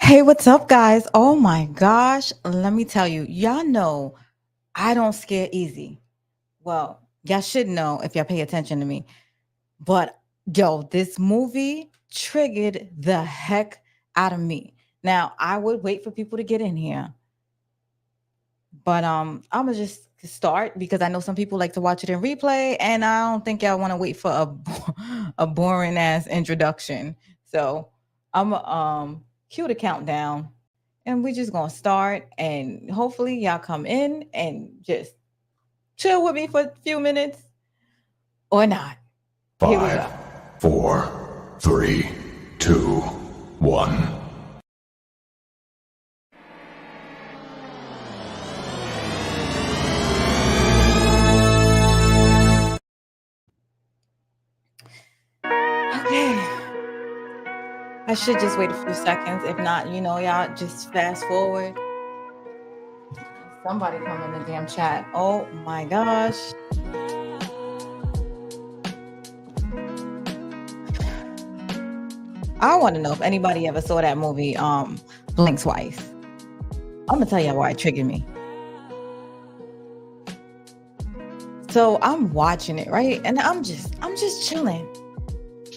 Hey, what's up, guys? Oh my gosh, let me tell you, y'all know I don't scare easy. Well, y'all should know if y'all pay attention to me. But yo, this movie triggered the heck out of me. Now, I would wait for people to get in here, but I'm gonna just start because I know some people like to watch it in replay, and I don't think y'all want to wait for a boring ass introduction. So I'm cue the countdown, and we just gonna start, and hopefully y'all come in and just chill with me for a few minutes or not. Here we Five, go. 4, 3, 2, 1. Okay. I should just wait a few seconds. If not, y'all just fast forward. Somebody come in the damn chat. Oh my gosh. I want to know if anybody ever saw that movie, Blink Twice. I'm gonna tell y'all why it triggered me. So I'm watching it, right? And I'm just chilling.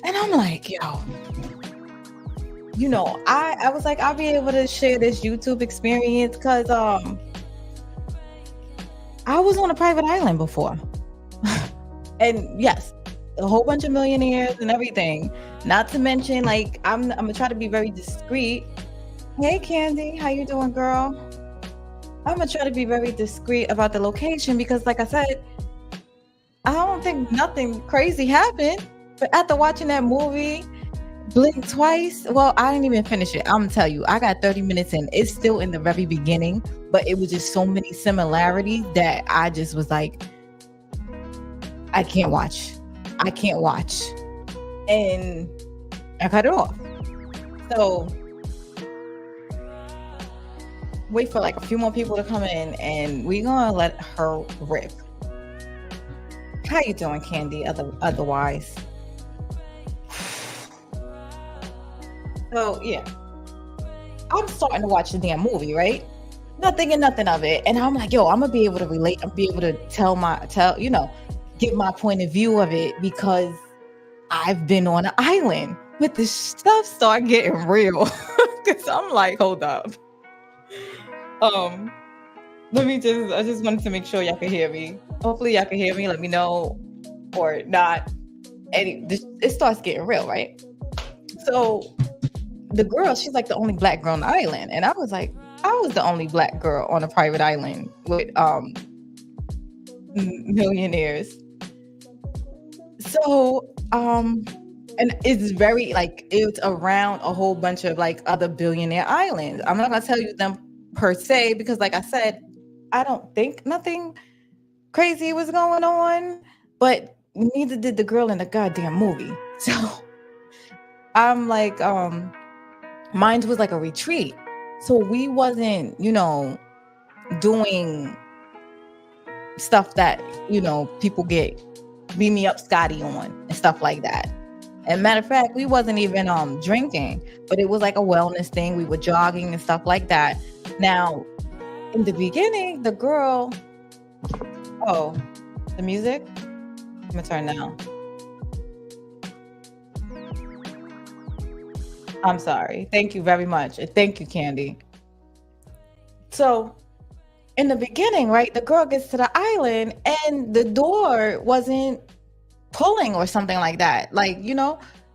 And I'm like, yo, I was like, I'll be able to share this YouTube experience because I was on a private island before. And yes, a whole bunch of millionaires and everything. Not to mention, like, I'm gonna try to be very discreet. Hey Candy, how you doing, girl? I'm gonna try to be very discreet about the location because, like I said, I don't think nothing crazy happened. But after watching that movie, Blink Twice, well, I didn't even finish it. I'm gonna tell you, I got 30 minutes in. It's still in the very beginning, but it was just so many similarities that I just was like, I can't watch. I can't watch. And I cut it off. So wait for like a few more people to come in and we're gonna let her rip. How you doing, Candy? Otherwise. So yeah. I'm starting to watch the damn movie, right? Not thinking nothing of it. And I'm like, yo, I'm gonna be able to relate. I'm be able to give my point of view of it because I've been on an island. But the stuff start getting real. Cause I'm like, hold up. I just wanted to make sure y'all can hear me. Hopefully y'all can hear me. Let me know or not. It starts getting real, right? So the girl, she's like the only black girl on the island. And I was like, I was the only black girl on a private island with millionaires. So and it's very like it's around a whole bunch of like other billionaire islands. I'm not gonna tell you them per se because like I said, I don't think nothing crazy was going on, but neither did the girl in the goddamn movie. So I'm like, mine was like a retreat. So we wasn't, doing stuff that, people get beat me up Scotty on and stuff like that. And matter of fact, we wasn't even drinking, but it was like a wellness thing. We were jogging and stuff like that. Now, in the beginning, the girl, the music, I'm gonna turn down. I'm sorry. Thank you very much. Thank you, Candy. So in the beginning, right, the girl gets to the island and the door wasn't pulling or something like that. Like,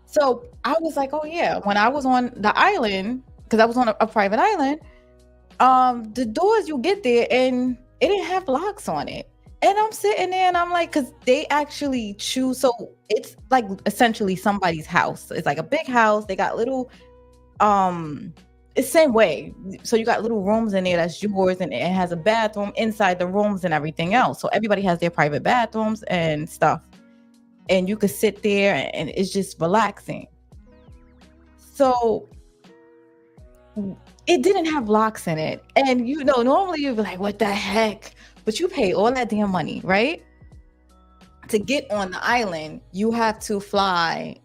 so I was like, oh yeah, when I was on the island, because I was on a private island, the doors you get there and it didn't have locks on it. And I'm sitting there and I'm like, because they actually choose. So it's like essentially somebody's house. It's like a big house. They got little, it's same way. So you got little rooms in there that's yours and it has a bathroom inside the rooms and everything else. So everybody has their private bathrooms and stuff. And you could sit there and it's just relaxing. So it didn't have locks in it. And normally you'd be like, what the heck? But you pay all that damn money, right? To get on the island, you have to fly.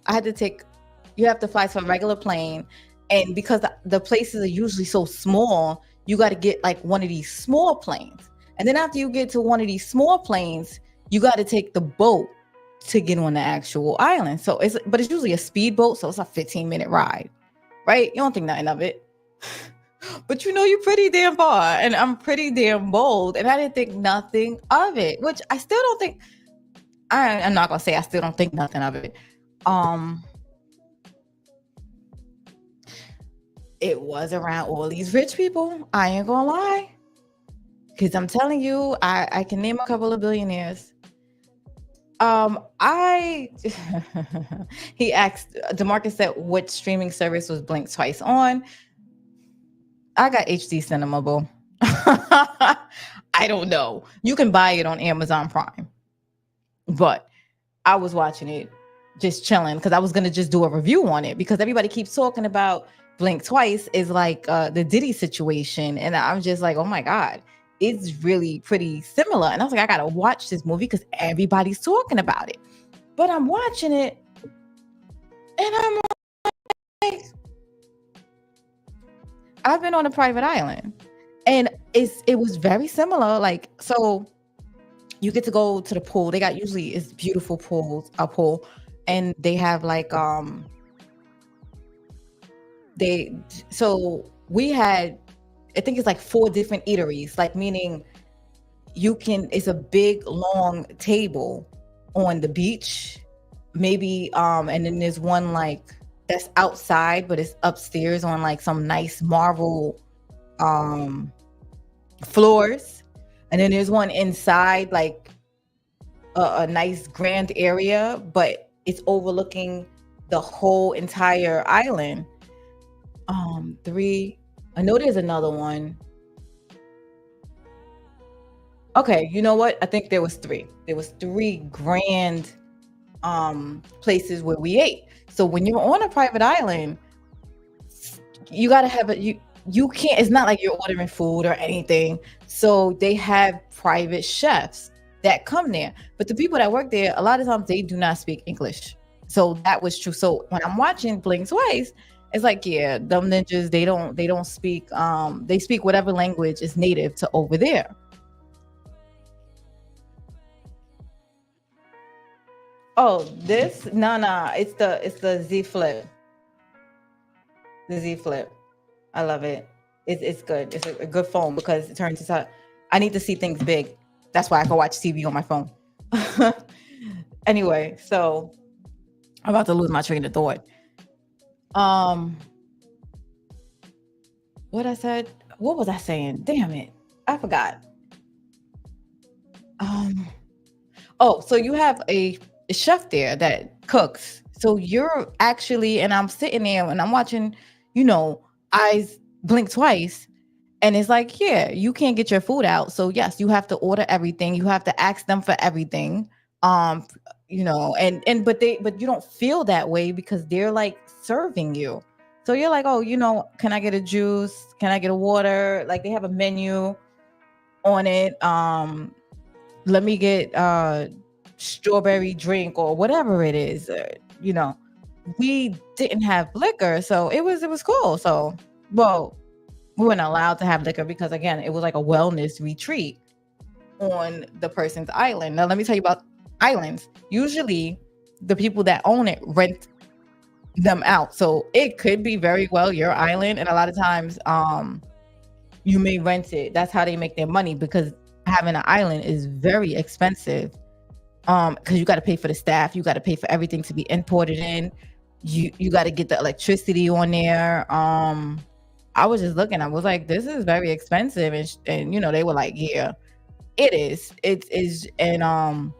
You have to fly to a regular plane. And because the places are usually so small, you got to get like one of these small planes. And then after you get to one of these small planes, you got to take the boat to get on the actual island. So but it's usually a speedboat, so it's a 15-minute ride, right? You don't think nothing of it. But you know, you're pretty damn far, and I'm pretty damn bold, and I didn't think nothing of it, which I still don't think. I'm not gonna say I still don't think nothing of it. Um, it was around all these rich people. I ain't gonna lie, because I'm telling you, I can name a couple of billionaires. I he asked Demarcus said which streaming service was Blink twice on. I got HD Cinema, boo. I don't know. You can buy it on Amazon Prime, but I was watching it just chilling because I was gonna just do a review on it because everybody keeps talking about Blink Twice is like the Diddy situation, and I'm just like, oh my god, it's really pretty similar. And I was like, I gotta watch this movie because everybody's talking about it. But I'm watching it, and I'm like, I've been on a private island, and it was very similar. Like, so you get to go to the pool. They got usually it's beautiful a pool, and they have like so we had, I think it's like 4 different eateries, like meaning it's a big long table on the beach, maybe and then there's one like that's outside, but it's upstairs on like some nice marble floors, and then there's one inside like a nice grand area, but it's overlooking the whole entire island. 3, I know there's another one. Okay, you know what? I think there was 3. There was 3 grand places where we ate. So when you're on a private island, you got to have you can't, it's not like you're ordering food or anything. So they have private chefs that come there. But the people that work there, a lot of times they do not speak English. So that was true. So when I'm watching Blink Twice, it's like, yeah, them ninjas, they don't speak they speak whatever language is native to over there. Oh, this? No, it's the Z Flip. The Z Flip. I love it. It's good. It's a good phone because it turns out I need to see things big. That's why I can watch TV on my phone. Anyway, so I'm about to lose my train of thought. What I said? What was I saying? Damn it. I forgot. Oh, so you have a chef there that cooks. So you're actually, and I'm sitting there and I'm watching, eyes blink twice. And it's like, yeah, you can't get your food out. So yes, you have to order everything. You have to ask them for everything. Um, but you don't feel that way because they're like serving you. So you're like, oh, can I get a juice? Can I get a water? Like they have a menu on it. Let me get strawberry drink or whatever it is. We didn't have liquor, so it was cool. So, well, we weren't allowed to have liquor because again, it was like a wellness retreat on the person's island. Now, let me tell you about islands. Usually, the people that own it rent them out, so it could be very well your island, and a lot of times, you may rent it. That's how they make their money because having an island is very expensive. Because you got to pay for the staff, you got to pay for everything to be imported in. You got to get the electricity on there. I was just looking. I was like, this is very expensive, and they were like, yeah, it is. It is, and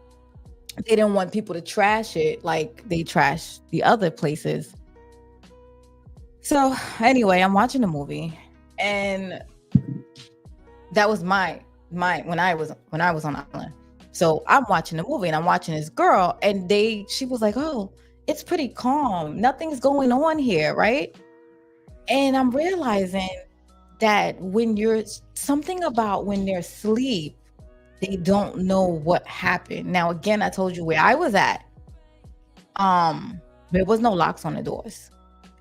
they didn't want people to trash it like they trash the other places. So anyway, I'm watching the movie, and that was my when I was on the island. So I'm watching the movie and I'm watching this girl, and she was like, oh, it's pretty calm. Nothing's going on here, right? And I'm realizing that when they're asleep, they don't know what happened. Now, again, I told you where I was at. There was no locks on the doors.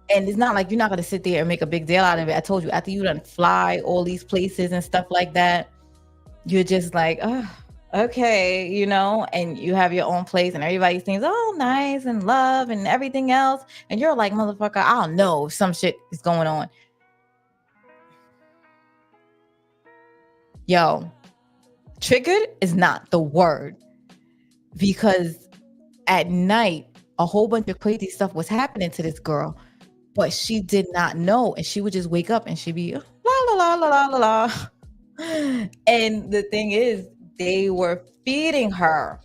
And it's not like you're not gonna sit there and make a big deal out of it. I told you, after you done fly all these places and stuff like that, you're just like, oh, okay, and you have your own place and everybody thinks, oh, nice and love and everything else. And you're like, motherfucker, I don't know, some shit is going on. Yo, triggered is not the word, because at night, a whole bunch of crazy stuff was happening to this girl, but she did not know. And she would just wake up and she'd be la la la la la la. And the thing is, they were feeding her.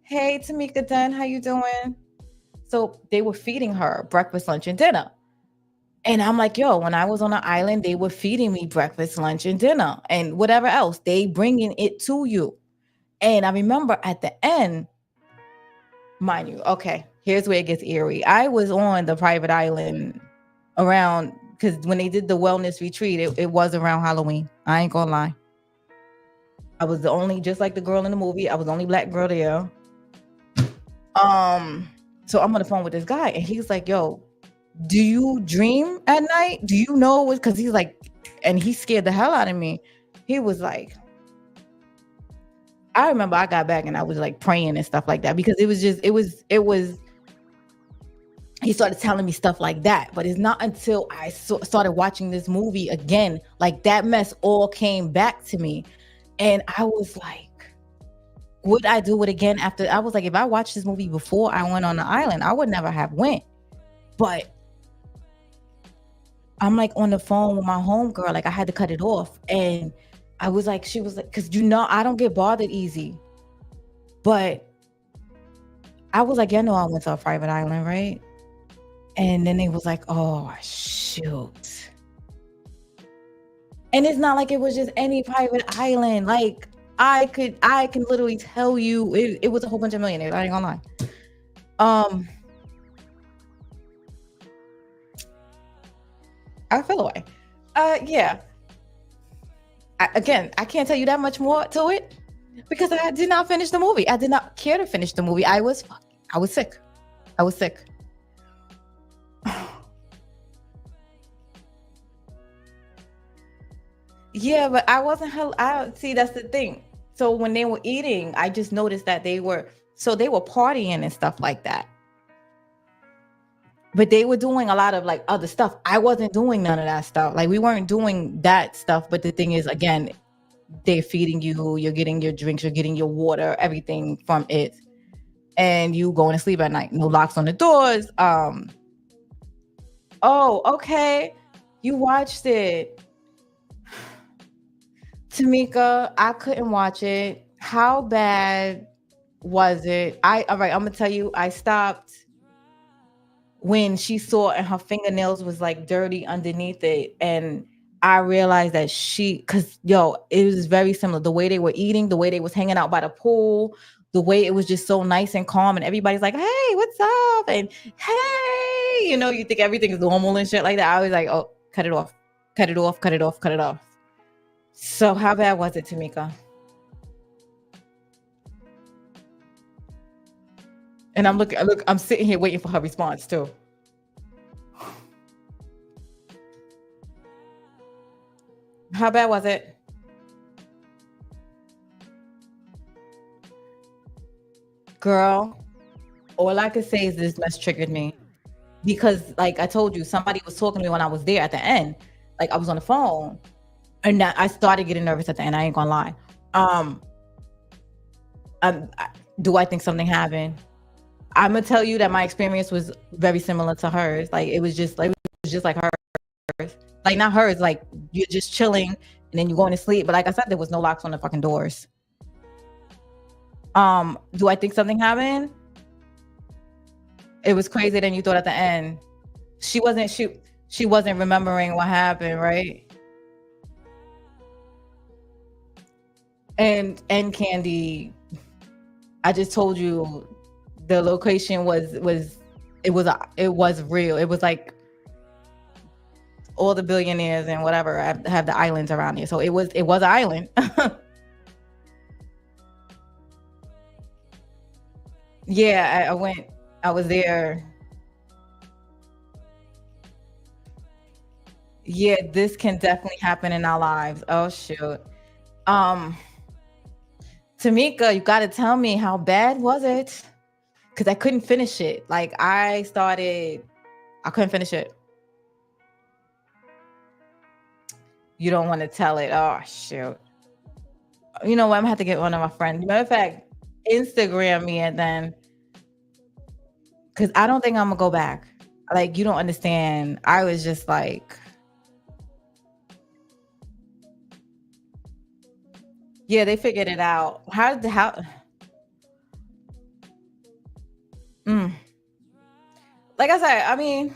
Hey, Tamika Dunn, how you doing? So they were feeding her breakfast, lunch, and dinner. And I'm like, yo, when I was on the island, they were feeding me breakfast, lunch, and dinner, and whatever else. They bringing it to you. And I remember at the end, mind you, okay, here's where it gets eerie. I was on the private island around, because when they did the wellness retreat, it was around Halloween. I ain't gonna lie. I was the only, just like the girl in the movie, I was the only black girl there. So I'm on the phone with this guy, and he's like, yo, do you dream at night? Do you know what? Because he's like, and he scared the hell out of me. He was like, I remember I got back and I was like praying and stuff like that, because it was just, it was, he started telling me stuff like that. But it's not until I started watching this movie again, like that mess all came back to me. And I was like, would I do it again after? I was like, if I watched this movie before I went on the island, I would never have went. But I'm like on the phone with my homegirl, like I had to cut it off. And I was like, she was like, because I don't get bothered easy. But I was like, I went to a private island, right? And then they was like, oh, shoot. And it's not like it was just any private island. Like I can literally tell you it was a whole bunch of millionaires. I ain't gonna lie. I feel away. Yeah. I can't tell you that much more to it, because I did not finish the movie. I did not care to finish the movie. I was sick. I was sick. Yeah, but I wasn't see, that's the thing. So when they were eating, I just noticed that they were partying and stuff like that. But they were doing a lot of like other stuff. I wasn't doing none of that stuff. Like we weren't doing that stuff. But the thing is, again, they're feeding you, you're getting your drinks, you're getting your water, everything from it. And you going to sleep at night. No locks on the doors. Oh, okay. You watched it. Tamika, I couldn't watch it. How bad was it? All right, I'm gonna tell you, I stopped when she saw and her fingernails was like dirty underneath it. And I realized that because it was very similar. The way they were eating, the way they was hanging out by the pool, the way it was just so nice and calm, and everybody's like, hey, what's up? And hey, you think everything is normal and shit like that. I was like, oh, cut it off, cut it off, cut it off, cut it off. So how bad was it, Tamika? And I'm sitting here waiting for her response too. How bad was it? Girl, all I could say is this mess triggered me. Because like I told you, somebody was talking to me when I was there at the end. Like I was on the phone. And I started getting nervous at the end. I ain't gonna lie. Do I think something happened? I'm gonna tell you that my experience was very similar to hers. Like it was just like hers. Like not hers. Like you're just chilling and then you're going to sleep. But like I said, there was no locks on the fucking doors. Do I think something happened? It was crazier than you thought at the end. She wasn't remembering what happened, right? And Candy, I just told you the location was real. It was like all the billionaires and whatever have the islands around here. So it was an island. Yeah, I went. I was there. Yeah, this can definitely happen in our lives. Oh shoot. Um, Tamika, you got to tell me, how bad was it? Because I couldn't finish it. Like I couldn't finish it. You don't want to tell it. Oh shoot. You know what? I'm gonna have to get one of my friends. Matter of fact, Instagram me and then, because I don't think I'm gonna go back. Like you don't understand. I was just like, yeah, they figured it out. Mm. Like I said, I mean,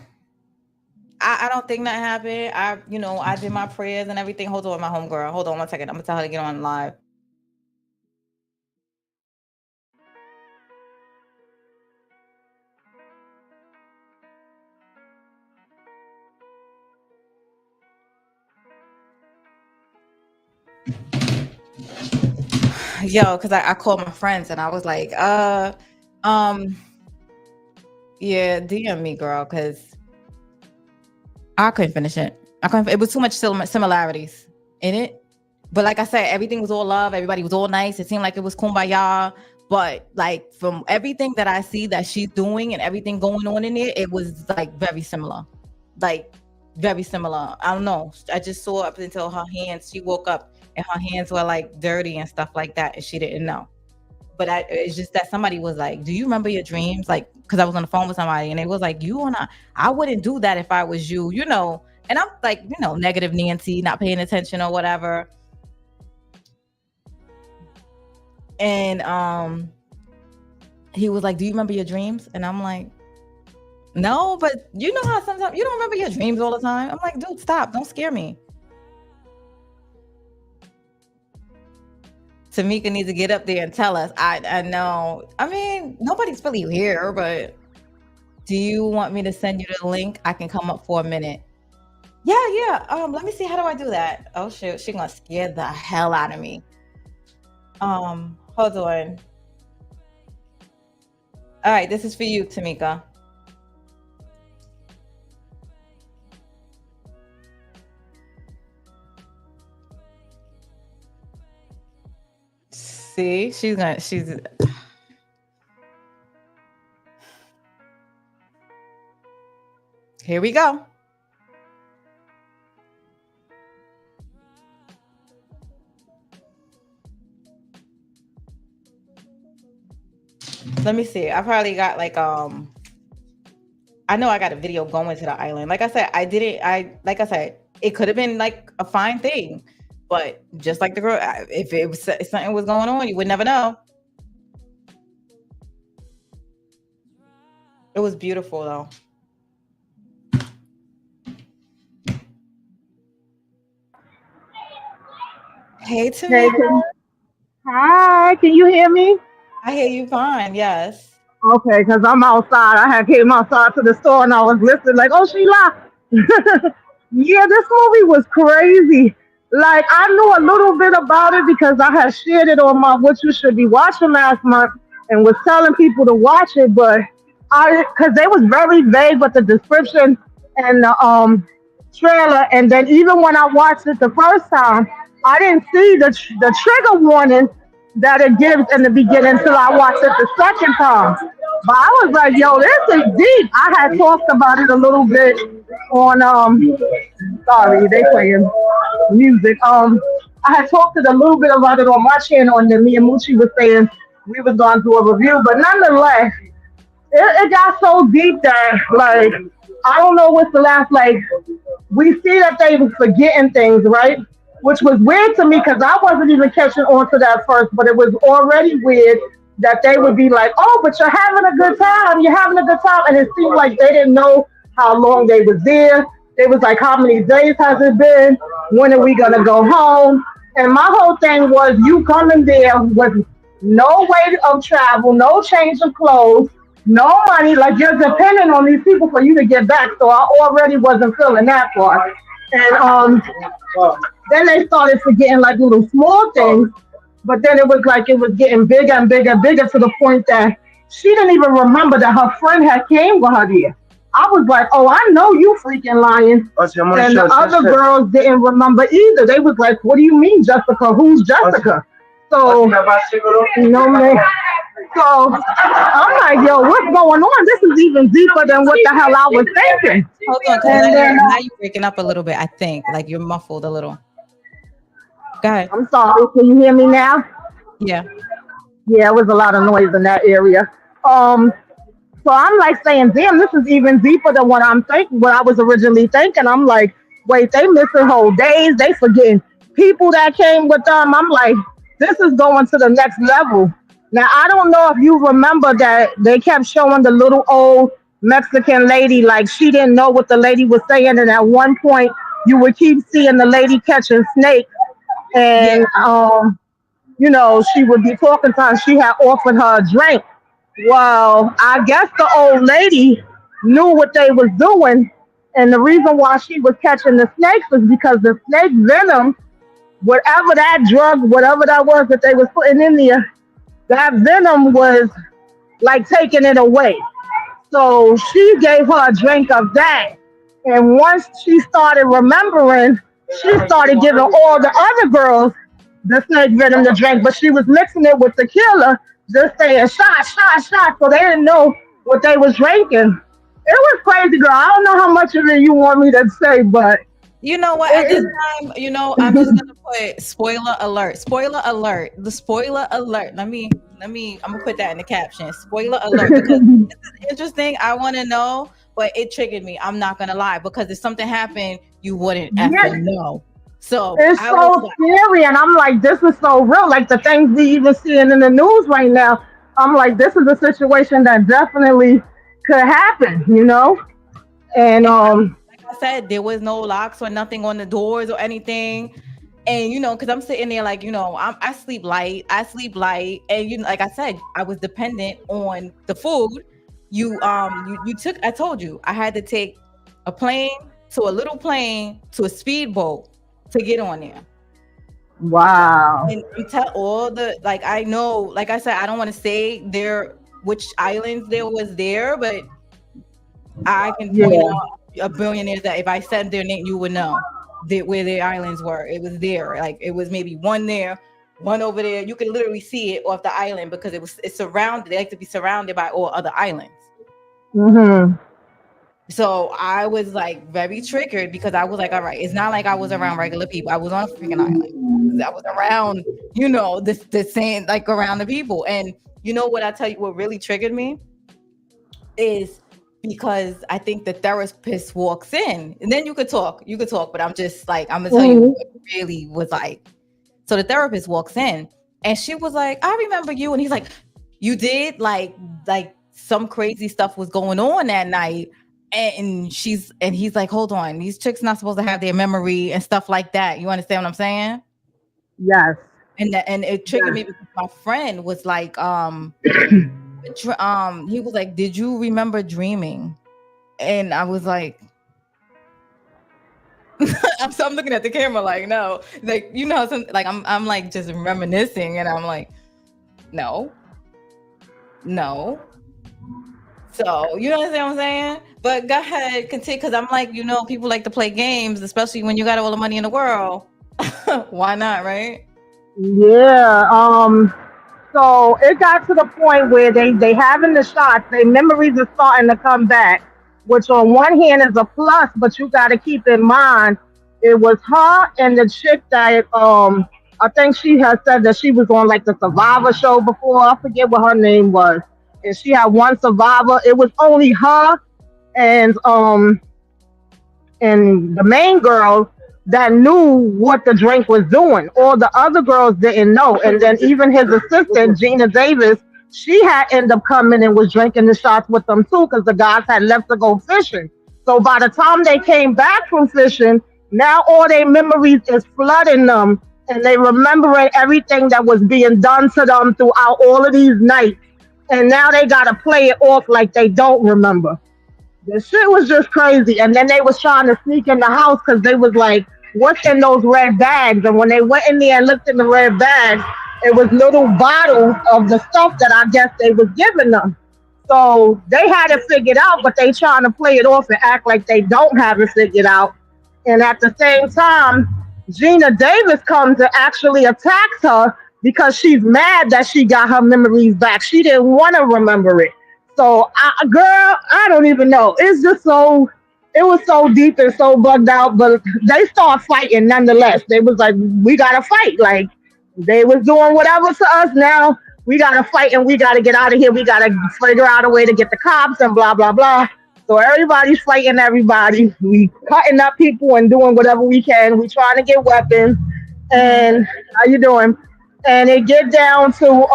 I don't think that happened. I did my prayers and everything. Hold on, my homegirl. Hold on one second. I'm gonna tell her to get on live. Yo, because I called my friends and I was like, um, yeah, DM me, girl, because I couldn't finish it. I couldn't. It was too much similarities in it. But like I said, everything was all love. Everybody was all nice. It seemed like it was kumbaya. But like from everything that I see that she's doing and everything going on in there, it was like very similar. Like very similar. I don't know. I just saw up until her hands. She woke up and her hands were like dirty and stuff like that, and she didn't know. But it's just that somebody was like, "Do you remember your dreams?" Like, because I was on the phone with somebody, and it was like, "You and I wouldn't do that if I was you," you know. And I'm like, negative Nancy, not paying attention or whatever. And he was like, "Do you remember your dreams?" And I'm like, "No, but you know how sometimes you don't remember your dreams all the time." I'm like, "Dude, stop! Don't scare me." Tamika needs to get up there and tell us. I know. I mean, nobody's really here, but do you want me to send you the link? I can come up for a minute. Yeah, yeah. Let me see. How do I do that? Oh shoot, she's gonna scare the hell out of me. Hold on. All right, this is for you, Tamika. See, she's here we go. Let me see. I probably got like I know I got a video going to the island. Like I said, like I said, it could have been like a fine thing. But just like the girl, if it was if something was going on, you would never know. It was beautiful though. Hey Hey, Tamika, hi, can you hear me? I hear you fine. Yes. Okay, because I'm outside. I had came outside to the store and I was listening, like, oh, Sheila. Yeah, this movie was crazy. Like, I knew a little bit about it because I had shared it on my What You Should Be Watching last month and was telling people to watch it, but because they was very vague with the description and the trailer. And then even when I watched it the first time, I didn't see the trigger warning that it gives in the beginning until I watched it the second time. But I was like, yo, this is deep. I had talked about it a little bit on sorry, they playing music. I had talked a little bit about it on my channel and then me and Moochie was saying we was gonna do a review, but nonetheless, it got so deep that like I don't know what's the last like we see that they was forgetting things, right? Which was weird to me because I wasn't even catching on to that first, but it was already weird that they would be like, "Oh, but you're having a good time. You're having a good time," and it seemed like they didn't know how long they was there. They was like, "How many days has it been? When are we gonna go home?" And my whole thing was, you coming there with no way of travel, no change of clothes, no money, like you're depending on these people for you to get back. So I already wasn't feeling that part. And then they started forgetting like little small things, but then it was like it was getting bigger and bigger and bigger to the point that she didn't even remember that her friend had came with her there. I was like, oh, I know you freaking lying. And the other girls didn't remember either. They was like, what do you mean, Jessica? Who's Jessica? So, you know, man. So I'm like, yo, what's going on? This is even deeper than what the hell I was thinking. Hold on, because And then, now you're breaking up a little bit. I think like you're muffled a little. Go ahead. I'm sorry, can you hear me now? Yeah. Yeah, it was a lot of noise in that area. Um, So I'm like saying, damn, this is even deeper than what I'm thinking, what I was originally thinking. I'm like, wait, they missing whole days, they forgetting people that came with them. I'm like, this is going to the next level. Now I don't know if you remember that they kept showing the little old Mexican lady, like she didn't know what the lady was saying, and at one point you would keep seeing the lady catching snakes, Yeah. and she would be talking to her. And she had offered her a drink. Well, I guess the old lady knew what they was doing, and the reason why she was catching the snakes was because the snake venom, whatever that drug, whatever that was that they was putting in there, that venom was like taking it away. So she gave her a drink of that, and once she started remembering, she started giving all the other girls the snake venom to drink, but she was mixing it with tequila, just saying shot, shot, shot, so they didn't know what they was drinking. It was crazy, girl. I don't know how much of it you want me to say, but You know what? At this it, time, I'm just gonna put spoiler alert. Spoiler alert. The spoiler alert. Let me. I'm gonna put that in the caption. Spoiler alert because this is interesting. I want to know, but it triggered me. I'm not gonna lie because if something happened, you wouldn't yes, effing know. So it's I was so like, scary, and I'm like, this is so real. Like the things we even seeing in the news right now, I'm like, this is a situation that definitely could happen. And and like I said, there was no locks or nothing on the doors or anything. And because I'm sitting there like, I sleep light. I sleep light, and like I said, I was dependent on the food. You took. I told you I had to take a plane to a little plane to a speedboat to get on there. wow, And tell all the like I know, like I said, I don't want to say there which islands there was there, but I can point yeah, out a billionaires that if I said their name, you would know where their islands were. It was there. Like it was maybe one there, one over there. You could literally see it off the island because it's surrounded. They like to be surrounded by all other islands. mhm, So I was like very triggered because I was like, all right, it's not like I was around regular people. I was on a freaking island. I was around, this same like around the people. And you know what I tell you what really triggered me is because I think the therapist walks in and then you could talk, but I'm just like, I'm gonna tell you mhm, what really was like. So the therapist walks in and she was like, I remember you. And he's like, you did like some crazy stuff was going on that night. And he's like, hold on, these chicks not supposed to have their memory and stuff like that. You understand what I'm saying? yes, And it triggered yes. me because my friend was like, he was like, did you remember dreaming? And I was like, I'm looking at the camera like, no, like, like I'm like just reminiscing, and I'm like, no, no. So you understand what I'm saying? But go ahead, continue, because I'm like, people like to play games, especially when you got all the money in the world. Why not, right? Yeah. So it got to the point where they having the shots, their memories are starting to come back, which on one hand is a plus, but you got to keep in mind it was her and the chick that I think she had said that she was on like the Survivor show before. I forget what her name was, and she had one Survivor. It was only her and the main girl that knew what the drink was doing. All the other girls didn't know. And then even his assistant, Gina Davis, she had ended up coming and was drinking the shots with them too because the guys had left to go fishing. So by the time they came back from fishing, now all their memories is flooding them and they remembering everything that was being done to them throughout all of these nights. And now they gotta play it off like they don't remember. The shit was just crazy. And then they was trying to sneak in the house because they was like, what's in those red bags? And when they went in there and looked in the red bags, it was little bottles of the stuff that I guess they was giving them. So they had it figured out, but they trying to play it off and act like they don't have it figured out. And at the same time, Gina Davis comes and actually attacks her because she's mad that she got her memories back. She didn't want to remember it. So, girl, I don't even know. It's just so, it was so deep and so bugged out. But they start fighting nonetheless. They was like, we gotta fight. Like they was doing whatever to us. Now we gotta fight and we gotta get out of here. We gotta figure out a way to get the cops and blah blah blah. So everybody's fighting everybody. We cutting up people and doing whatever we can. We trying to get weapons. And how you doing? And it get down to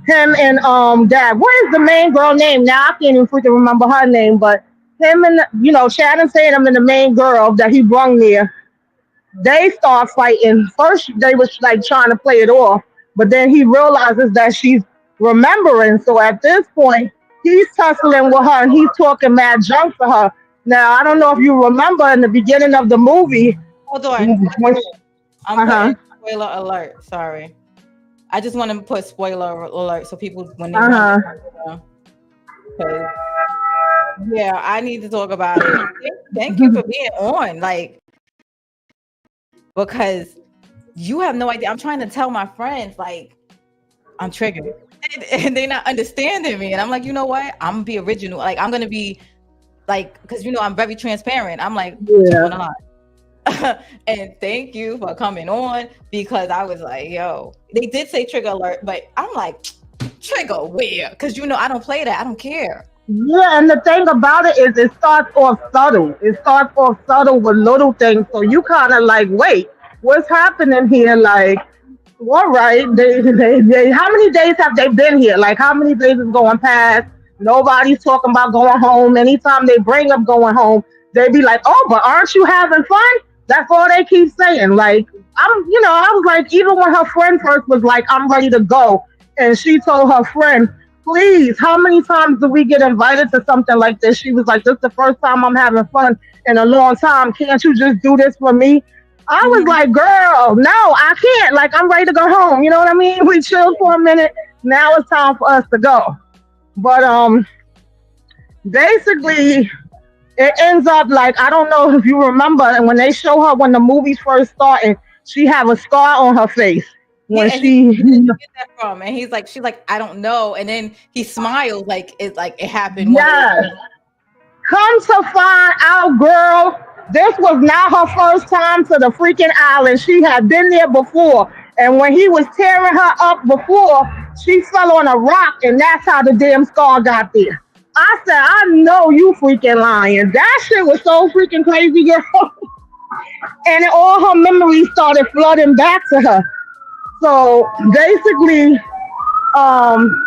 him and dad. What is the main girl name? Now I can't even freaking remember her name, but him and Shannon Tatum and the main girl that he brung there, they start fighting. First they was like trying to play it off, but then he realizes that she's remembering. So at this point, he's tussling with her and he's talking mad junk to her. Now I don't know if you remember in the beginning of the movie Hold on. when I'm uh-huh, putting spoiler alert. Sorry. I just want to put spoiler alert so people, when they uh-huh, know, 'cause, yeah, I need to talk about it. Thank you for being on, like, because you have no idea. I'm trying to tell my friends, like, I'm triggered, and they're not understanding me. And I'm like, you know what? I'm gonna be original. Like, I'm gonna be like, because I'm very transparent. I'm like, what's yeah. going on? And thank you for coming on, because I was like, yo, they did say trigger alert, but I'm like, trigger where? Because I don't play that. I don't care. Yeah, and the thing about it is it starts off subtle. It starts off subtle with little things. So you kind of like, wait, what's happening here? Like, all right, how many days have they been here? Like, how many days is going past? Nobody's talking about going home. Anytime they bring up going home, they be like, oh, but aren't you having fun? That's all they keep saying. Like, I was like, even when her friend first was like, I'm ready to go. And she told her friend, please, how many times do we get invited to something like this? She was like, this is the first time I'm having fun in a long time. Can't you just do this for me? I was Mhm. like, girl, no, I can't. Like, I'm ready to go home. You know what I mean? We chilled for a minute. Now it's time for us to go. But basically, it ends up like, I don't know if you remember, and when they show her when the movie's first starting, she have a scar on her face Yeah, when and he, she where did you get that from? And she's like, I don't know. And then he smiles like it happened one of those. yes. Come to find out, girl, this was not her first time to the freaking island. She had been there before. And when he was tearing her up before, she fell on a rock, and that's how the damn scar got there. I said, I know you freaking lying. That shit was so freaking crazy, girl. And all her memories started flooding back to her. So basically, um,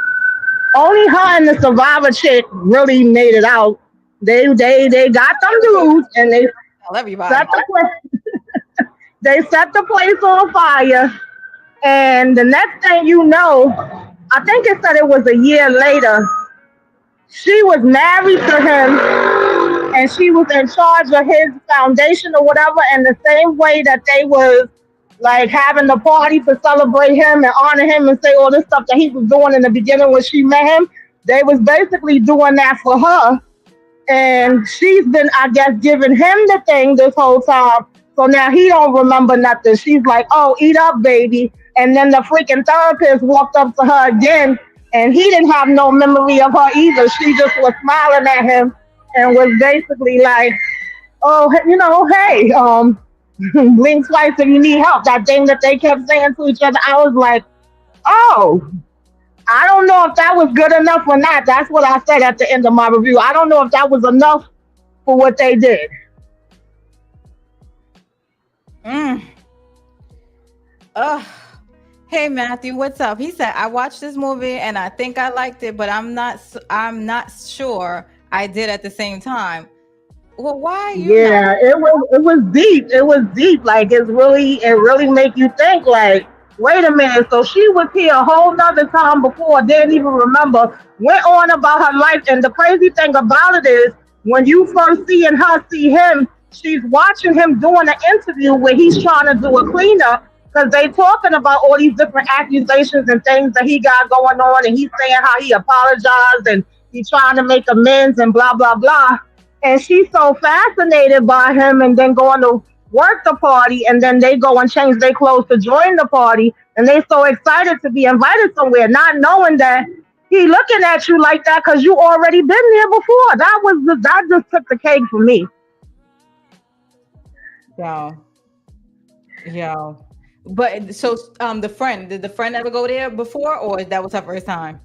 only her and the survivor chick really made it out. They got them dudes and Tell set everybody. the place they set the place on fire. And the next thing you know, I think it said it was a year later. She was married to him and she was in charge of his foundation or whatever. And the same way that they was like having the party to celebrate him and honor him and say all this stuff that he was doing in the beginning when she met him, they was basically doing that for her. And she's been, I guess, giving him the thing this whole time. So now he don't remember nothing. She's like, "Oh, eat up, baby." And then the freaking therapist walked up to her again, and he didn't have no memory of her either. She just was smiling at him and was basically like, "Oh, hey, blink twice if you need help." That thing that they kept saying to each other. I was like, "Oh, I don't know if that was good enough or not." That's what I said at the end of my review. I don't know if that was enough for what they did. Mm. Ugh. Hey Matthew, what's up? He said I watched this movie and I think I liked it, but I'm not sure I did at the same time. Well, why are you not? Yeah, it was deep. It was deep. Like it really make you think. Like, wait a minute. So she was here a whole nother time before. Didn't even remember. Went on about her life. And the crazy thing about it is, when you first see and her see him, she's watching him doing an interview where he's trying to do a cleanup because they talking about all these different accusations and things that he got going on, and he's saying how he apologized and he's trying to make amends and blah blah blah. And she's so fascinated by him, and then going to work the party, and then they go and change their clothes to join the party, and they so excited to be invited somewhere, not knowing that he looking at you like that because you already been there before. That just took the cake for me. Yo, yo. But so the friend, did the friend ever go there before, or that was her first time?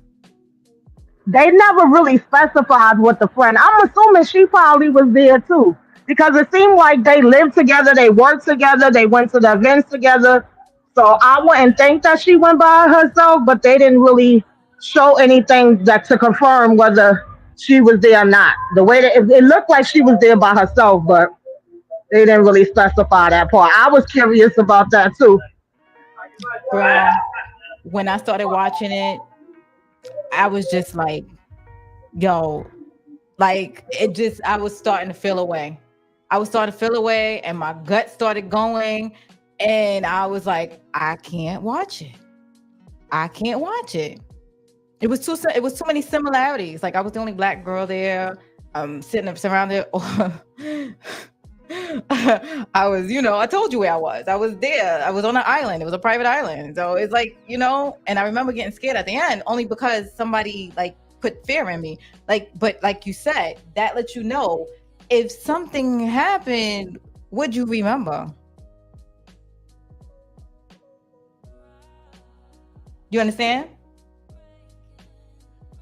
They never really specified what the friend. I'm assuming she probably was there too, because it seemed like they lived together, they worked together, they went to the events together. So I wouldn't think that she went by herself, but they didn't really show anything that to confirm whether she was there or not. The way that it looked like she was there by herself, but they didn't really specify that part. I was curious about that too. Bro, when I started watching it, I was just like, yo, like it just, I was starting to feel away. I was starting to feel away, and my gut started going, and I was like, I can't watch it. I can't watch it. It was too many similarities. Like I was the only black girl there. Sitting up surrounded. I was, I told you where I was. I was there. I was on an island. It was a private island. So it's like, and I remember getting scared at the end only because somebody like put fear in me. But like you said, that lets you know if something happened, would you remember? You understand?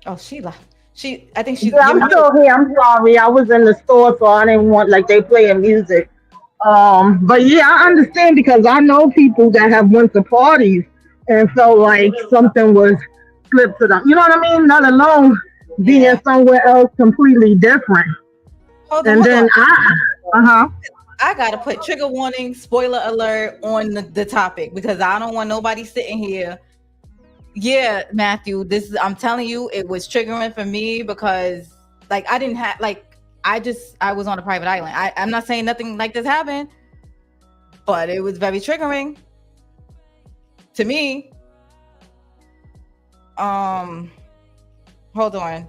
Oh, Sheila. I think she's Yeah, I'm giving you. still here. I'm sorry. I was in the store, so I didn't want like they playing music. But yeah, I understand because I know people that have went to parties and felt like something was slipped to them. You know what I mean? Not alone being Yeah. somewhere else completely different. And Hold on. then uh-huh. I gotta put trigger warning, spoiler alert on the topic because I don't want nobody sitting here. Yeah, Matthew, I'm telling you, it was triggering for me because like I didn't have like I was on a private island. I'm not saying nothing like this happened, but it was very triggering to me. Hold on.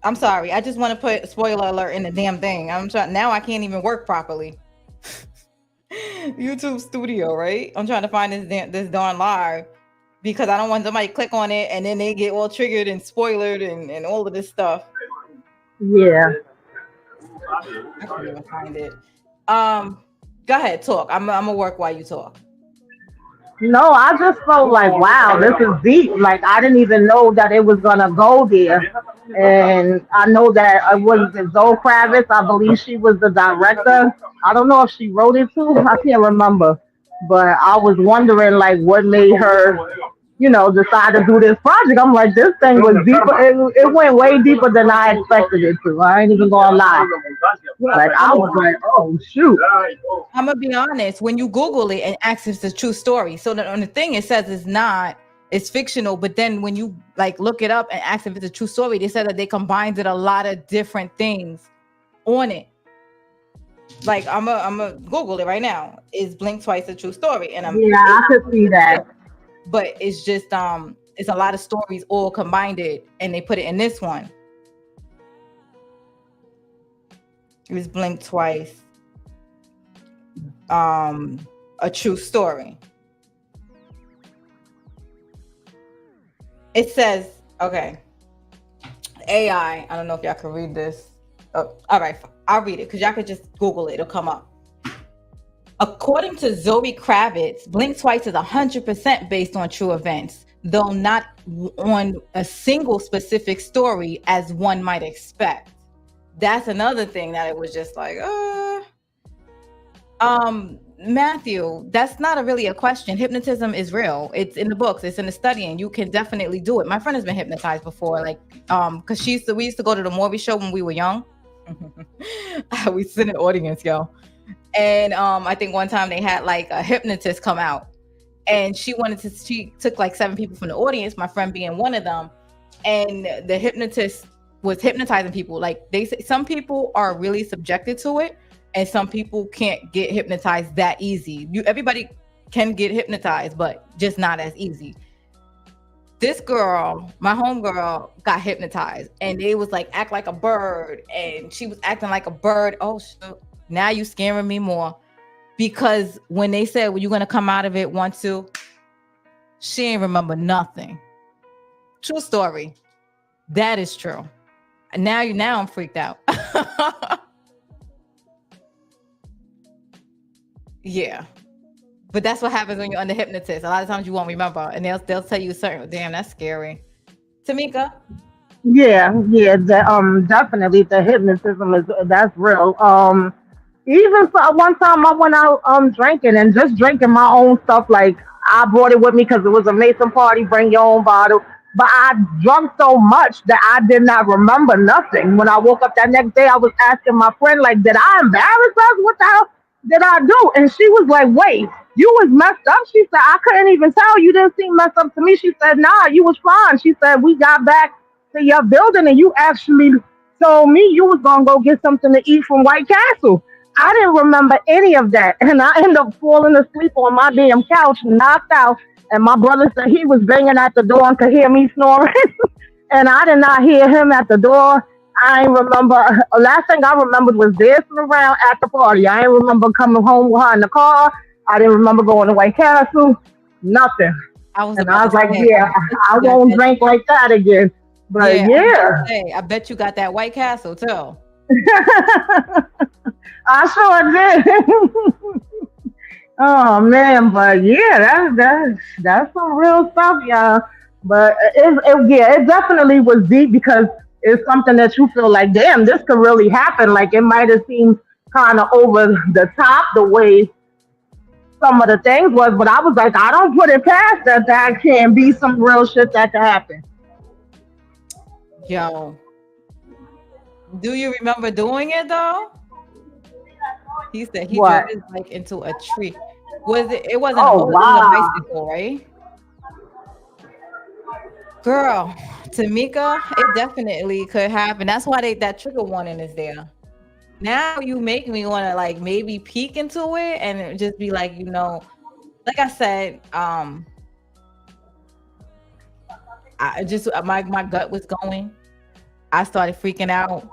I'm sorry. I just want to put spoiler alert in the damn thing. I'm trying now. I can't even work properly. YouTube Studio, right? I'm trying to find this darn live because I don't want somebody to click on it and then they get all triggered and spoiled and all of this stuff. Yeah. I can't even find it. Go ahead, talk. I'm gonna work while you talk. No, I just felt like, wow, this is deep. Like I didn't even know that it was gonna go there. And I know that it was Zoe Kravitz. I believe she was the director. I don't know if she wrote it too. I can't remember. But I was wondering like what made her, decide to do this project. I'm like, this thing was deeper. It went way deeper than I expected it to. I ain't even gonna lie. Like I was like, oh shoot. I'm gonna be honest. When you Google it and ask if it's a true story, so that on the thing it says it's not, it's fictional. But then when you like look it up and ask if it's a true story, they said that they combined a lot of different things on it. Like I'm a Google it right now. Is Blink Twice a true story? And Yeah, I could see that. but it's just it's a lot of stories all combined it and they put it in this one. It was Blink Twice. A true story. It says, okay, AI. I don't know if y'all can read this. Oh, all right, I'll read it because y'all could just Google it. It'll come up. According to Zoe Kravitz, Blink Twice is 100% based on true events, though not on a single specific story as one might expect. That's another thing that it was just like, Matthew, that's not really a question. Hypnotism is real. It's in the books. It's in the study, and you can definitely do it. My friend has been hypnotized before, like, because we used to go to the Morby show when we were young. We sit in the audience, yo. And I think one time they had like a hypnotist come out, and she took like 7 people from the audience, my friend being one of them, and the hypnotist was hypnotizing people. Like they say, some people are really subjected to it, and some people can't get hypnotized that easy. Everybody can get hypnotized, but just not as easy. This girl, my homegirl, got hypnotized, and they was like act like a bird, and she was acting like a bird. Oh shoot! Now you scaring me more, because when they said, "Well, you're gonna come out of it once too," she ain't remember nothing. True story. That is true. Now I'm freaked out. Yeah. But that's what happens when you're under hypnotist. A lot of times you won't remember, and they'll tell you certain. Damn, that's scary. Tamika, Yeah, definitely the hypnotism is that's real. Even so, one time I went out drinking and just drinking my own stuff. Like I brought it with me because it was a Mason party. Bring your own bottle. But I drunk so much that I did not remember nothing. When I woke up that next day, I was asking my friend, like, did I embarrass us? What the hell did I do? And she was like, wait, you was messed up. She said, I couldn't even tell. You didn't seem messed up to me. She said, nah, you was fine. She said, we got back to your building and you actually told me you was gonna go get something to eat from White Castle. I didn't remember any of that. And I ended up falling asleep on my damn couch, knocked out. And my brother said he was banging at the door and could hear me snoring. And I did not hear him at the door. I ain't remember. Last thing I remembered was dancing around at the party. I ain't remember coming home with her in the car. I didn't remember going to White Castle. Nothing. I was And about I to was like, say, I yeah, bet I you got won't that. drink like that again. But Yeah, I was about to yeah, say, I bet you got that White Castle too. I sure did. Oh man, but yeah, that's some real stuff, y'all. But yeah, it definitely was deep because it's something that you feel like, damn, this could really happen. Like it might have seemed kind of over the top the way some of the things was, but I was like, I don't put it past that can be some real shit that could happen. Yo, do you remember doing it though? He said he drove What? his bike into a tree. Was it? It wasn't a Oh motor. It was a wow. bicycle, right? Girl, Tamika, it definitely could happen. That's why that trigger warning is there. Now you make me want to like maybe peek into it and just be like, like I said, I just my gut was going. I started freaking out.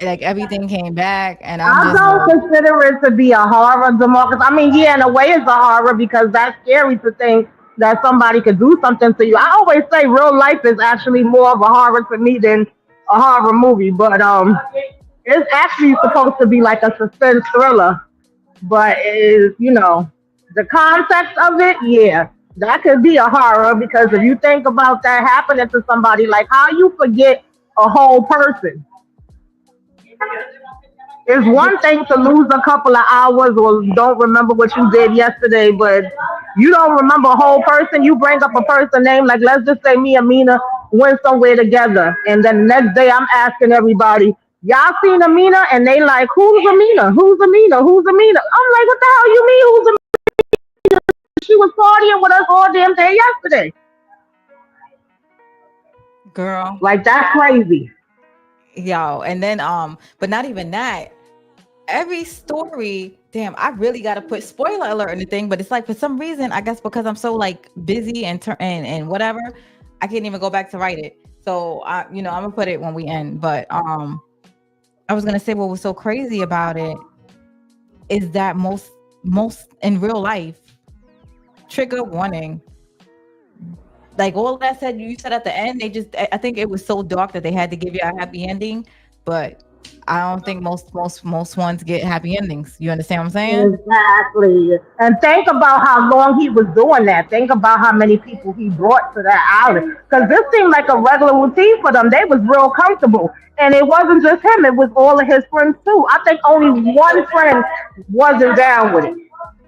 Like everything came back, and I'm I just don't like, consider it to be a horror, Demarcus. I mean, yeah, in a way, it's a horror because that's scary to think that somebody could do something to you. I always say real life is actually more of a horror to me than a horror movie, but it's actually supposed to be like a suspense thriller. But it is, the context of it, yeah, that could be a horror because if you think about that happening to somebody, like how you forget a whole person. It's yeah, one thing to lose a couple of hours or don't remember what you did yesterday, but you don't remember a whole person. You bring up a person name, like let's just say me and Mina went somewhere together, and then the next day I'm asking everybody, y'all seen Amina? And they like, who's Amina? Who's Amina? Who's Amina? I'm like, what the hell you mean? Who's Amina? She was partying with us all damn day yesterday. girl, Like that's crazy. yo, and then but not even that. Every story, damn, I really got to put spoiler alert in the thing, but it's like for some reason, I guess because I'm so like busy and whatever, I can't even go back to write it. So I'm gonna put it when we end. But I was gonna say what was so crazy about it is that most in real life, trigger warning, like all that said you said at the end, I think it was so dark that they had to give you a happy ending, but I don't think most ones get happy endings. You understand what I'm saying? Exactly. And think about how long he was doing that. Think about how many people he brought to that island. Because this seemed like a regular routine for them. They was real comfortable. And it wasn't just him, it was all of his friends too. I think only one friend wasn't down with it.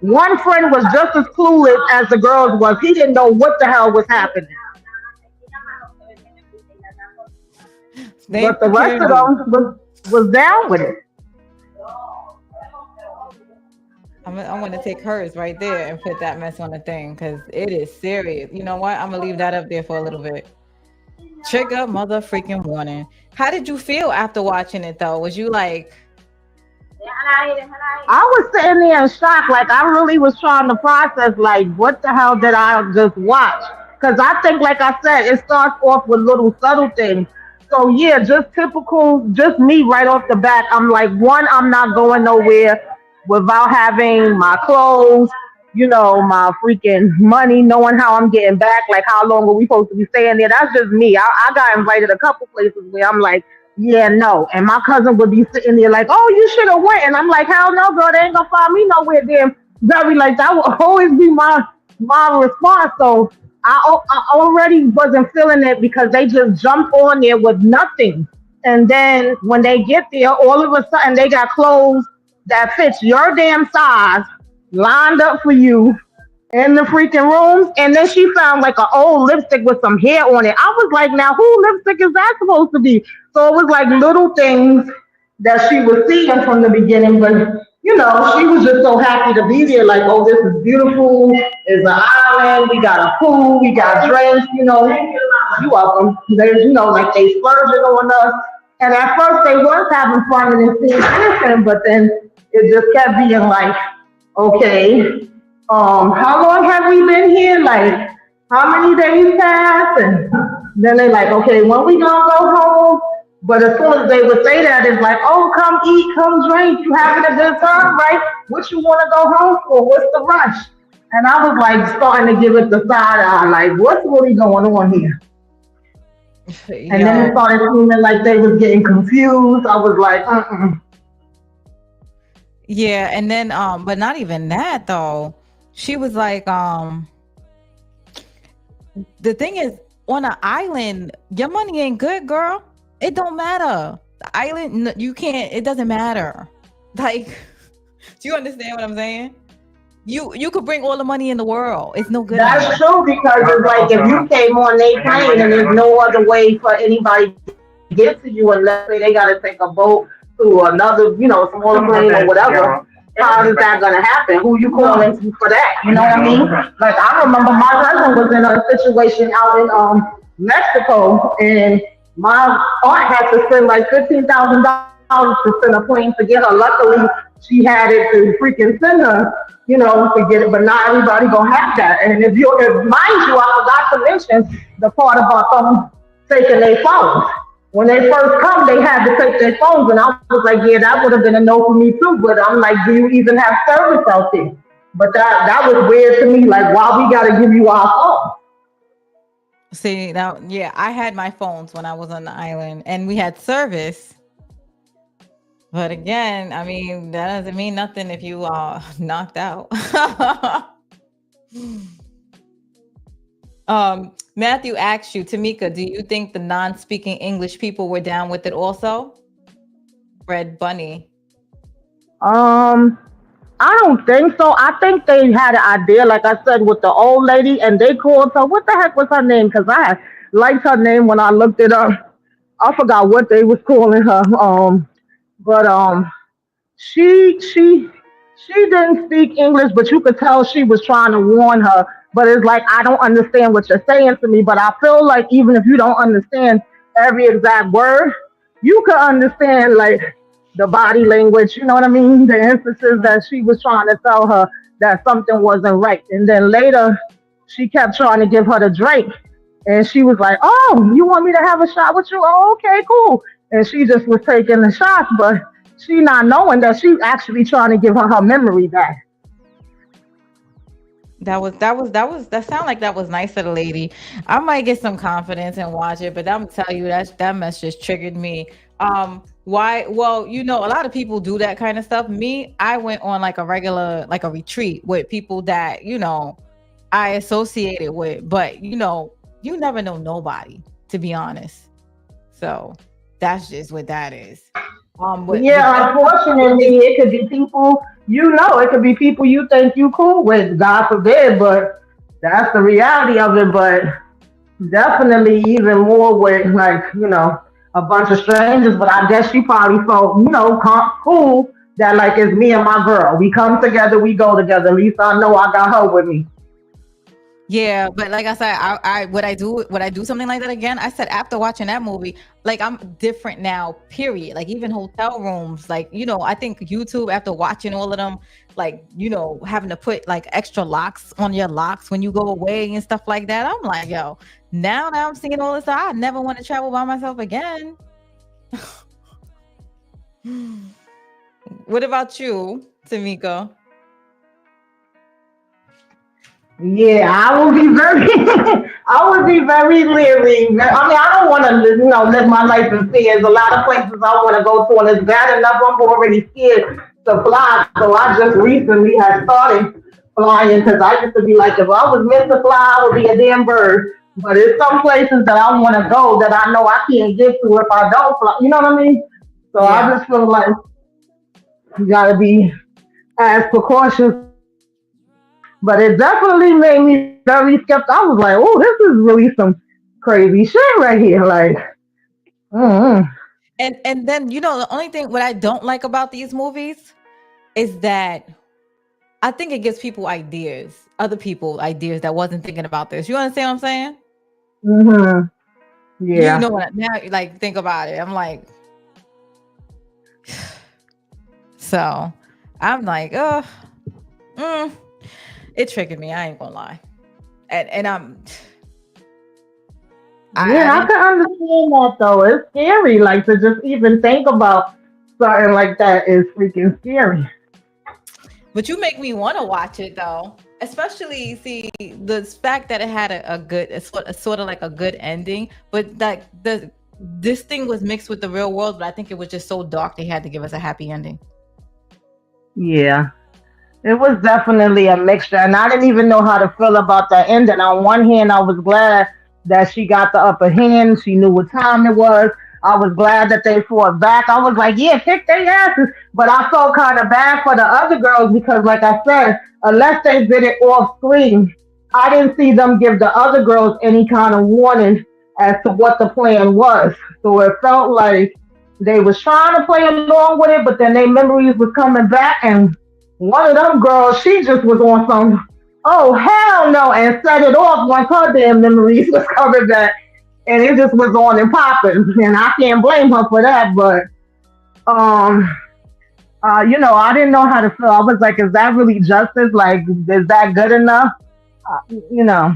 One friend was just as clueless as the girls was. He didn't know what the hell was happening. Thank But the you, rest of Candy. them was down with it. I want to take hers right there and put that mess on the thing because it is serious. You know what? I'm gonna leave that up there for a little bit. Trigger mother freaking warning. How did you feel after watching it though? Was you like, I was sitting there in shock. Like I really was trying to process, like, what the hell did I just watch? Because I think, like I said, it starts off with little subtle things. So yeah, just typical, just me right off the bat. I'm like, one, I'm not going nowhere without having my clothes, my freaking money, knowing how I'm getting back, like how long are we supposed to be staying there. That's just me. I got invited a couple places where I'm like, yeah, no. And my cousin would be sitting there like, oh, you should have went. And I'm like, hell no, girl, they ain't gonna find me nowhere there. Very like that would always be my response. So I already wasn't feeling it because they just jumped on there with nothing. And then when they get there, all of a sudden they got clothes that fits your damn size lined up for you in the freaking rooms. And then she found like an old lipstick with some hair on it. I was like, now who lipstick is that supposed to be? So it was like little things that she was seeing from the beginning, but she was just so happy to be there. Like, oh, this is beautiful. It's an island. We got a pool. We got drinks. You welcome. There's, like they splurging on us. And at first they was having fun and it seemed innocent, but then it just kept being like, okay, how long have we been here? Like, how many days passed? And then they like, okay, when we gonna go home? But as soon as they would say that, it's like, oh, come eat, come drink. You having a good time, right? What you want to go home for? What's the rush? And I was like starting to give it the side eye, like, what's really going on here? And then it Yo, started seeming like they was getting confused. I was like, yeah, and then but not even that though. She was like, the thing is, on an island, your money ain't good, girl. It don't matter. The island, you can't. It doesn't matter. Like, do you understand what I'm saying? You could bring all the money in the world. It's no good on that's you. true because it's like if you came on their plane and there's no other way for anybody to get to you unless say they got to take a boat to another, smaller plane or whatever. How is that gonna happen? Who you calling for that? You know what I mean? Like I remember my cousin was in a situation out in Mexico, and my aunt had to spend like $15,000 to send a plane to get her. Luckily, she had it to freaking send her, to get it. But not everybody gonna have that. And if mind you, I forgot to mention the part about them taking their phones. When they first come, they had to take their phones, and I was like, yeah, that would have been a no for me too. But I'm like, do you even have service out there? But that was weird to me. Like, why we gotta give you our phone? See now, yeah, I had my phones when I was on the island, and we had service. But again, I mean, that doesn't mean nothing if you are knocked out. Matthew asked you, Tamika, do you think the non-speaking English people were down with it also? Red Bunny. Um, I don't think so. I think they had an idea, like I said, with the old lady, and they called her. What the heck was her name? Because I liked her name when I looked it up. I forgot what they was calling her. But she didn't speak English, but you could tell she was trying to warn her. But it's like I don't understand what you're saying to me. But I feel like even if you don't understand every exact word, you could understand like the body language. You know what I mean? The emphasis that she was trying to tell her that something wasn't right. And then later, she kept trying to give her the drink, and she was like, "Oh, you want me to have a shot with you? Oh, okay, cool." And she just was taking the shots, but she not knowing that she actually trying to give her memory back. That sound like that was nice of the lady. I might get some confidence and watch it, but I'm tell you that mess just triggered me. Why? Well, a lot of people do that kind of stuff. Me, I went on like a regular, like a retreat with people that I associated with, but you never know nobody, to be honest. So that's just what that is. But Yeah, unfortunately, it could be people it could be people you think you cool with, God forbid, but that's the reality of it. But definitely even more with like, a bunch of strangers. But I guess she probably felt, cool that like it's me and my girl. We come together, we go together. At least I know I got her with me. Yeah, but like I said, I would I do something like that again? I said after watching that movie, like I'm different now, period. Like even hotel rooms, like, I think YouTube after watching all of them, like, having to put like extra locks on your locks when you go away and stuff like that. I'm like, yo, now that I'm seeing all this, I never want to travel by myself again. What about you, Tamika? Yeah, I will be very, I would be very leery. I mean, I don't want to, live my life in fear. There's a lot of places I want to go to, and it's bad enough I'm already scared to fly. So I just recently had started flying because I used to be like, if I was meant to fly, I would be a damn bird. But there's some places that I want to go that I know I can't get to if I don't fly. You know what I mean? So I Yeah. just feel like you got to be as precautious as possible. But it definitely made me very skeptical. I was like, oh, this is really some crazy shit right here. Like, mm-hmm. And then, the only thing what I don't like about these movies is that I think it gives people ideas, other people ideas that wasn't thinking about this. You understand what I'm saying? Mm-hmm. You Yeah. know what? Now, like, think about it. I'm like, so I'm like, oh, mm, it triggered me. I ain't gonna lie. And I Yeah, I didn't. can understand that though. It's scary. Like to just even think about something like that is freaking scary. But you make me want to watch it though. Especially see the fact that it had a good, a sort of like a good ending, but like this thing was mixed with the real world. But I think it was just so dark they had to give us a happy ending. Yeah. It was definitely a mixture, and I didn't even know how to feel about that ending. On one hand, I was glad that she got the upper hand. She knew what time it was. I was glad that they fought back. I was like, yeah, kick their asses. But I felt kind of bad for the other girls because, like I said, unless they did it off screen, I didn't see them give the other girls any kind of warning as to what the plan was. So it felt like they was trying to play along with it, but then their memories was coming back and one of them girls, she just was on some, oh hell no, and set it off once her damn memories was coming back, and it just was on and popping, and I can't blame her for that. But um, I didn't know how to feel. I was like, is that really justice? Like, is that good enough? You know,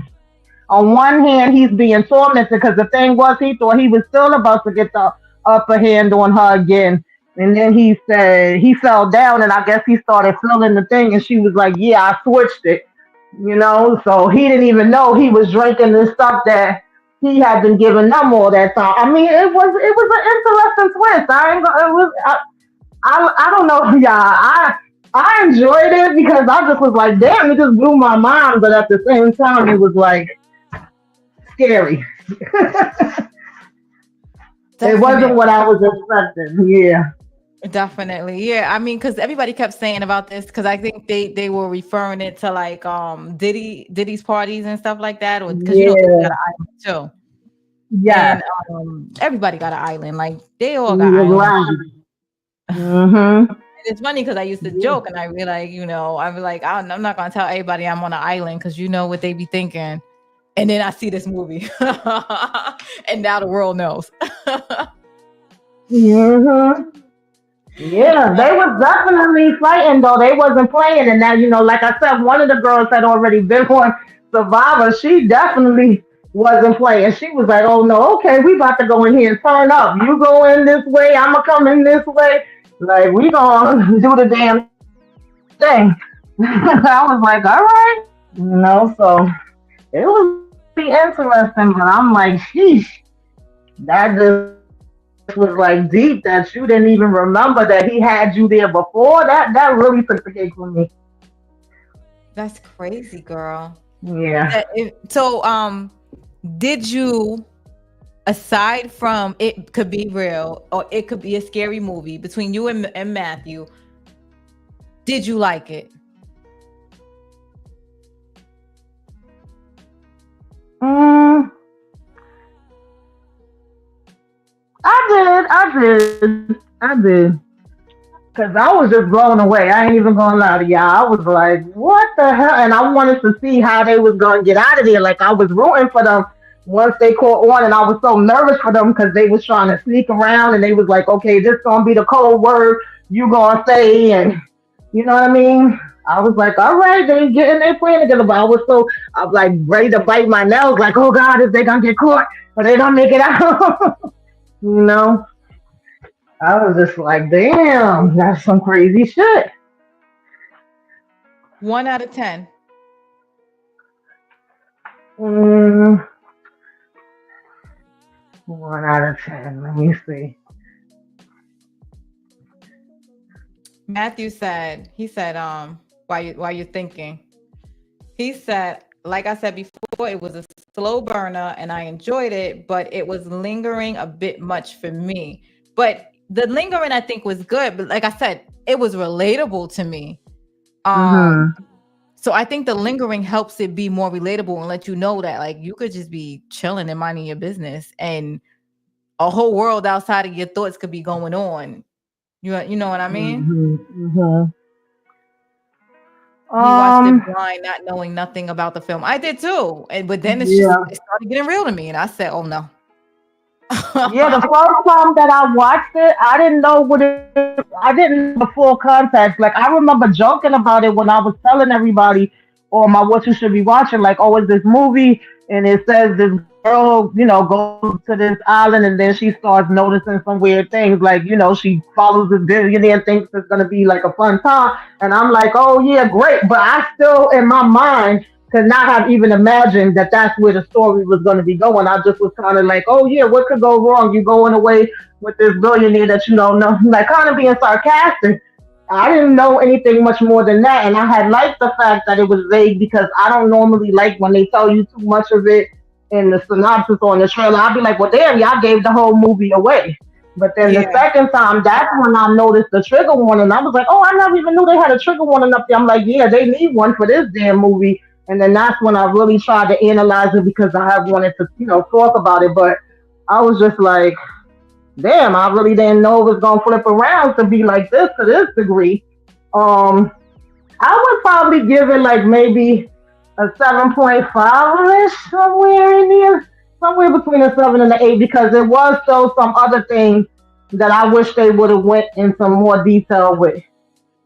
on one hand, he's being tormented because the thing was, he thought he was still about to get the upper hand on her again. And then he said he fell down, and I guess he started feeling the thing, and she was like, "Yeah, I switched it." So he didn't even know he was drinking this stuff that he had been giving them all that time. I mean, it was an interesting twist. I ain't gonna, it was I don't know, yeah. I enjoyed it because I just was like, damn, it just blew my mind, but at the same time, it was like scary. It wasn't what Definitely. I was expecting. Yeah. Definitely. Yeah. I mean, because everybody kept saying about this, because I think they were referring it to like Diddy's parties and stuff like that, or because Diddy got Yeah. an island too. Yes. And everybody got an island. Like they all got You're islands. right. Mm-hmm. And it's funny because I used to Yeah. joke and I be like, I be like, I'm not gonna tell everybody I'm on an island because you know what they be thinking. And then I see this movie. And now the world knows. Mm-hmm. Yeah, they was definitely fighting though. They wasn't playing, and now like I said, one of the girls had already been on Survivor. She definitely wasn't playing. She was like, "Oh no, okay, we about to go in here and turn up. You go in this way, I'ma come in this way. Like we gonna do the damn thing." I was like, "All right," So it was pretty interesting, but I'm like, "Sheesh." That just was like deep that you didn't even remember that he had you there before. That really took the cake for me. That's crazy, girl. Yeah. So, did you, aside from it could be real or it could be a scary movie between you and Matthew, did you like it? Mm, I did. I did. I did. Cause I was just blown away. I ain't even gonna lie to y'all. I was like, what the hell? And I wanted to see how they was gonna get out of there. Like I was rooting for them once they caught on, and I was so nervous for them because they was trying to sneak around, and they was like, okay, this gonna be the code word you gonna say, and you know what I mean? I was like, all right, they getting their plan together, but I was like ready to bite my nails, like, oh God, is they gonna get caught? Or they gonna make it out? You know? I was just like, damn, that's some crazy shit. 1 out of 10. Mm, 1 out of 10. Let me see. Matthew said, he said, while you're thinking, he said, like I said before, it was a slow burner and I enjoyed it, but it was lingering a bit much for me. But the lingering I think was good, but like I said, it was relatable to me. Um, Mm-hmm. so I think the lingering helps it be more relatable and let you know that like you could just be chilling and minding your business and a whole world outside of your thoughts could be going on. You know what I mean? Mm-hmm. Mm-hmm. He watched it Um, blind, not knowing nothing about the film. I did too. And but then yeah. it started getting real to me. And I said, oh no. Yeah, the first time that I watched it, I didn't know I didn't know the full context. Like I remember joking about it when I was telling everybody or my what you should be watching, like, oh, it's this movie and it says this girl, goes to this island and then she starts noticing some weird things. Like, she follows this billionaire and thinks it's gonna be like a fun time. And I'm like, oh yeah, great. But I still in my mind could not have even imagined that that's where the story was going to be going. I just was kind of like, oh yeah, what could go wrong? You going away with this billionaire that you don't know, like kind of being sarcastic. I didn't know anything much more than that, and I had liked the fact that it was vague because I don't normally like when they tell you too much of it in the synopsis or in the trailer. I'd be like, well, damn, y'all gave the whole movie away. But then the Yeah. second time, that's when I noticed the trigger warning. I was like, oh, I never even knew they had a trigger warning up there. I'm like, yeah, they need one for this damn movie. And then that's when I really tried to analyze it because I have wanted to, talk about it. But I was just like, damn, I really didn't know it was gonna flip around to be like this to this degree. Um, I would probably give it like maybe a 7.5 ish somewhere in there, somewhere between a 7 and an 8 because there was still some other things that I wish they would have went in some more detail with.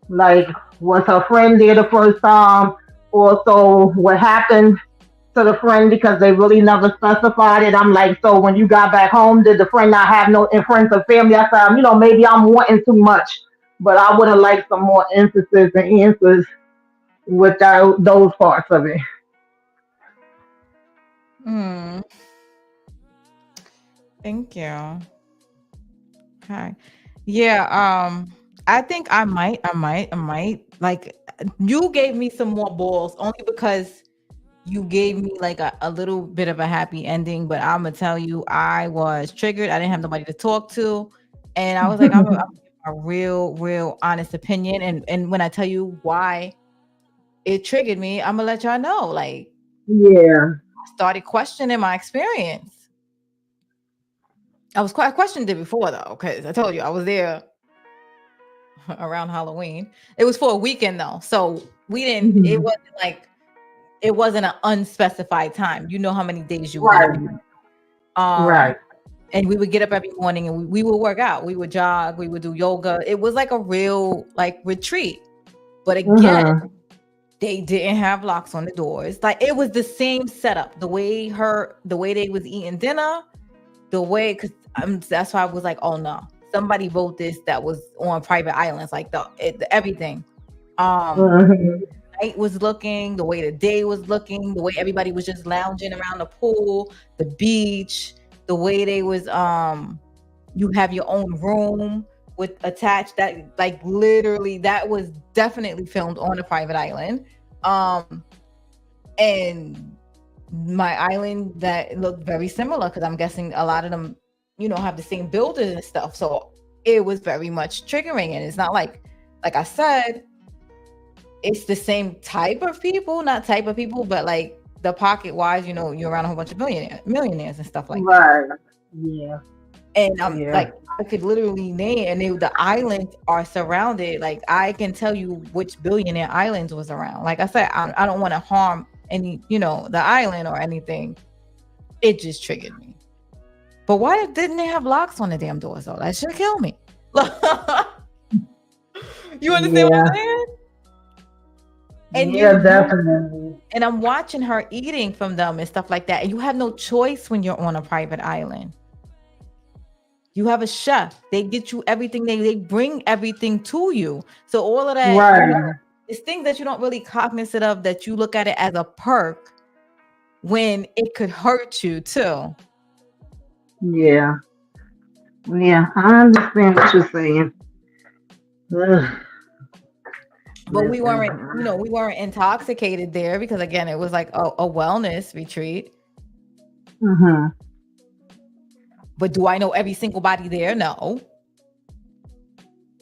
Like, was her friend there the first time? Also, what happened to the friend because they really never specified it. I'm like, so when you got back home, did the friend not have no friends or family? I said, maybe I'm wanting too much, but I would have liked some more emphasis and answers with those parts of it. Mm, thank you. Okay. Yeah, I think I might like you gave me some more balls only because you gave me like a little bit of a happy ending, but I'm gonna tell you, I was triggered. I didn't have nobody to talk to, and I was like, I'm gonna give a real honest opinion. And when I tell you why it triggered me, I'm gonna let y'all know. Like, Yeah. I started questioning my experience. I questioned it before though, because I told you I was there around Halloween. It was for a weekend though, so we didn't. It Mhm. wasn't like it wasn't an unspecified time. You know how many days you were gonna be. Right. Um, Right. and we would get up every morning and we would work out. We would jog. We would do yoga. It was like a real like retreat. But again, Hmm. they didn't have locks on the doors. Like it was the same setup. The way they was eating dinner, the way because that's why I was like, oh no, somebody wrote this that was on private islands, like everything. Um, Hmm. night was looking, the way the day was looking, the way everybody was just lounging around the pool, the beach, the way they was you have your own room with attached that like literally that was definitely filmed on a private island. Um and my island that looked very similar because I'm guessing a lot of them, have the same builders and stuff. So it was very much triggering. And it's not like I said, it's the same type of people, not type of people, but like the pocket wise, you're around a whole bunch of millionaires and stuff like that. Right. Yeah. And Yeah. like I could literally name, and the islands are surrounded. Like I can tell you which billionaire islands was around. Like I said, I don't want to harm any, the island or anything. It just triggered me. But why didn't they have locks on the damn doors though? That should kill me. You understand what I'm Yeah. saying? And Yeah, you definitely. and I'm watching her eating from them and stuff like that. And you have no choice when you're on a private island. You have a chef. They get you everything. They bring everything to you. So all of that, Right. it's things that you don't really cognizant of, that you look at it as a perk when it could hurt you too. Yeah. Yeah. I understand what you're saying. Ugh, But we listen. weren't, we weren't intoxicated there because again, it was like a wellness retreat. Mm-hmm. But do I know every single body there? No.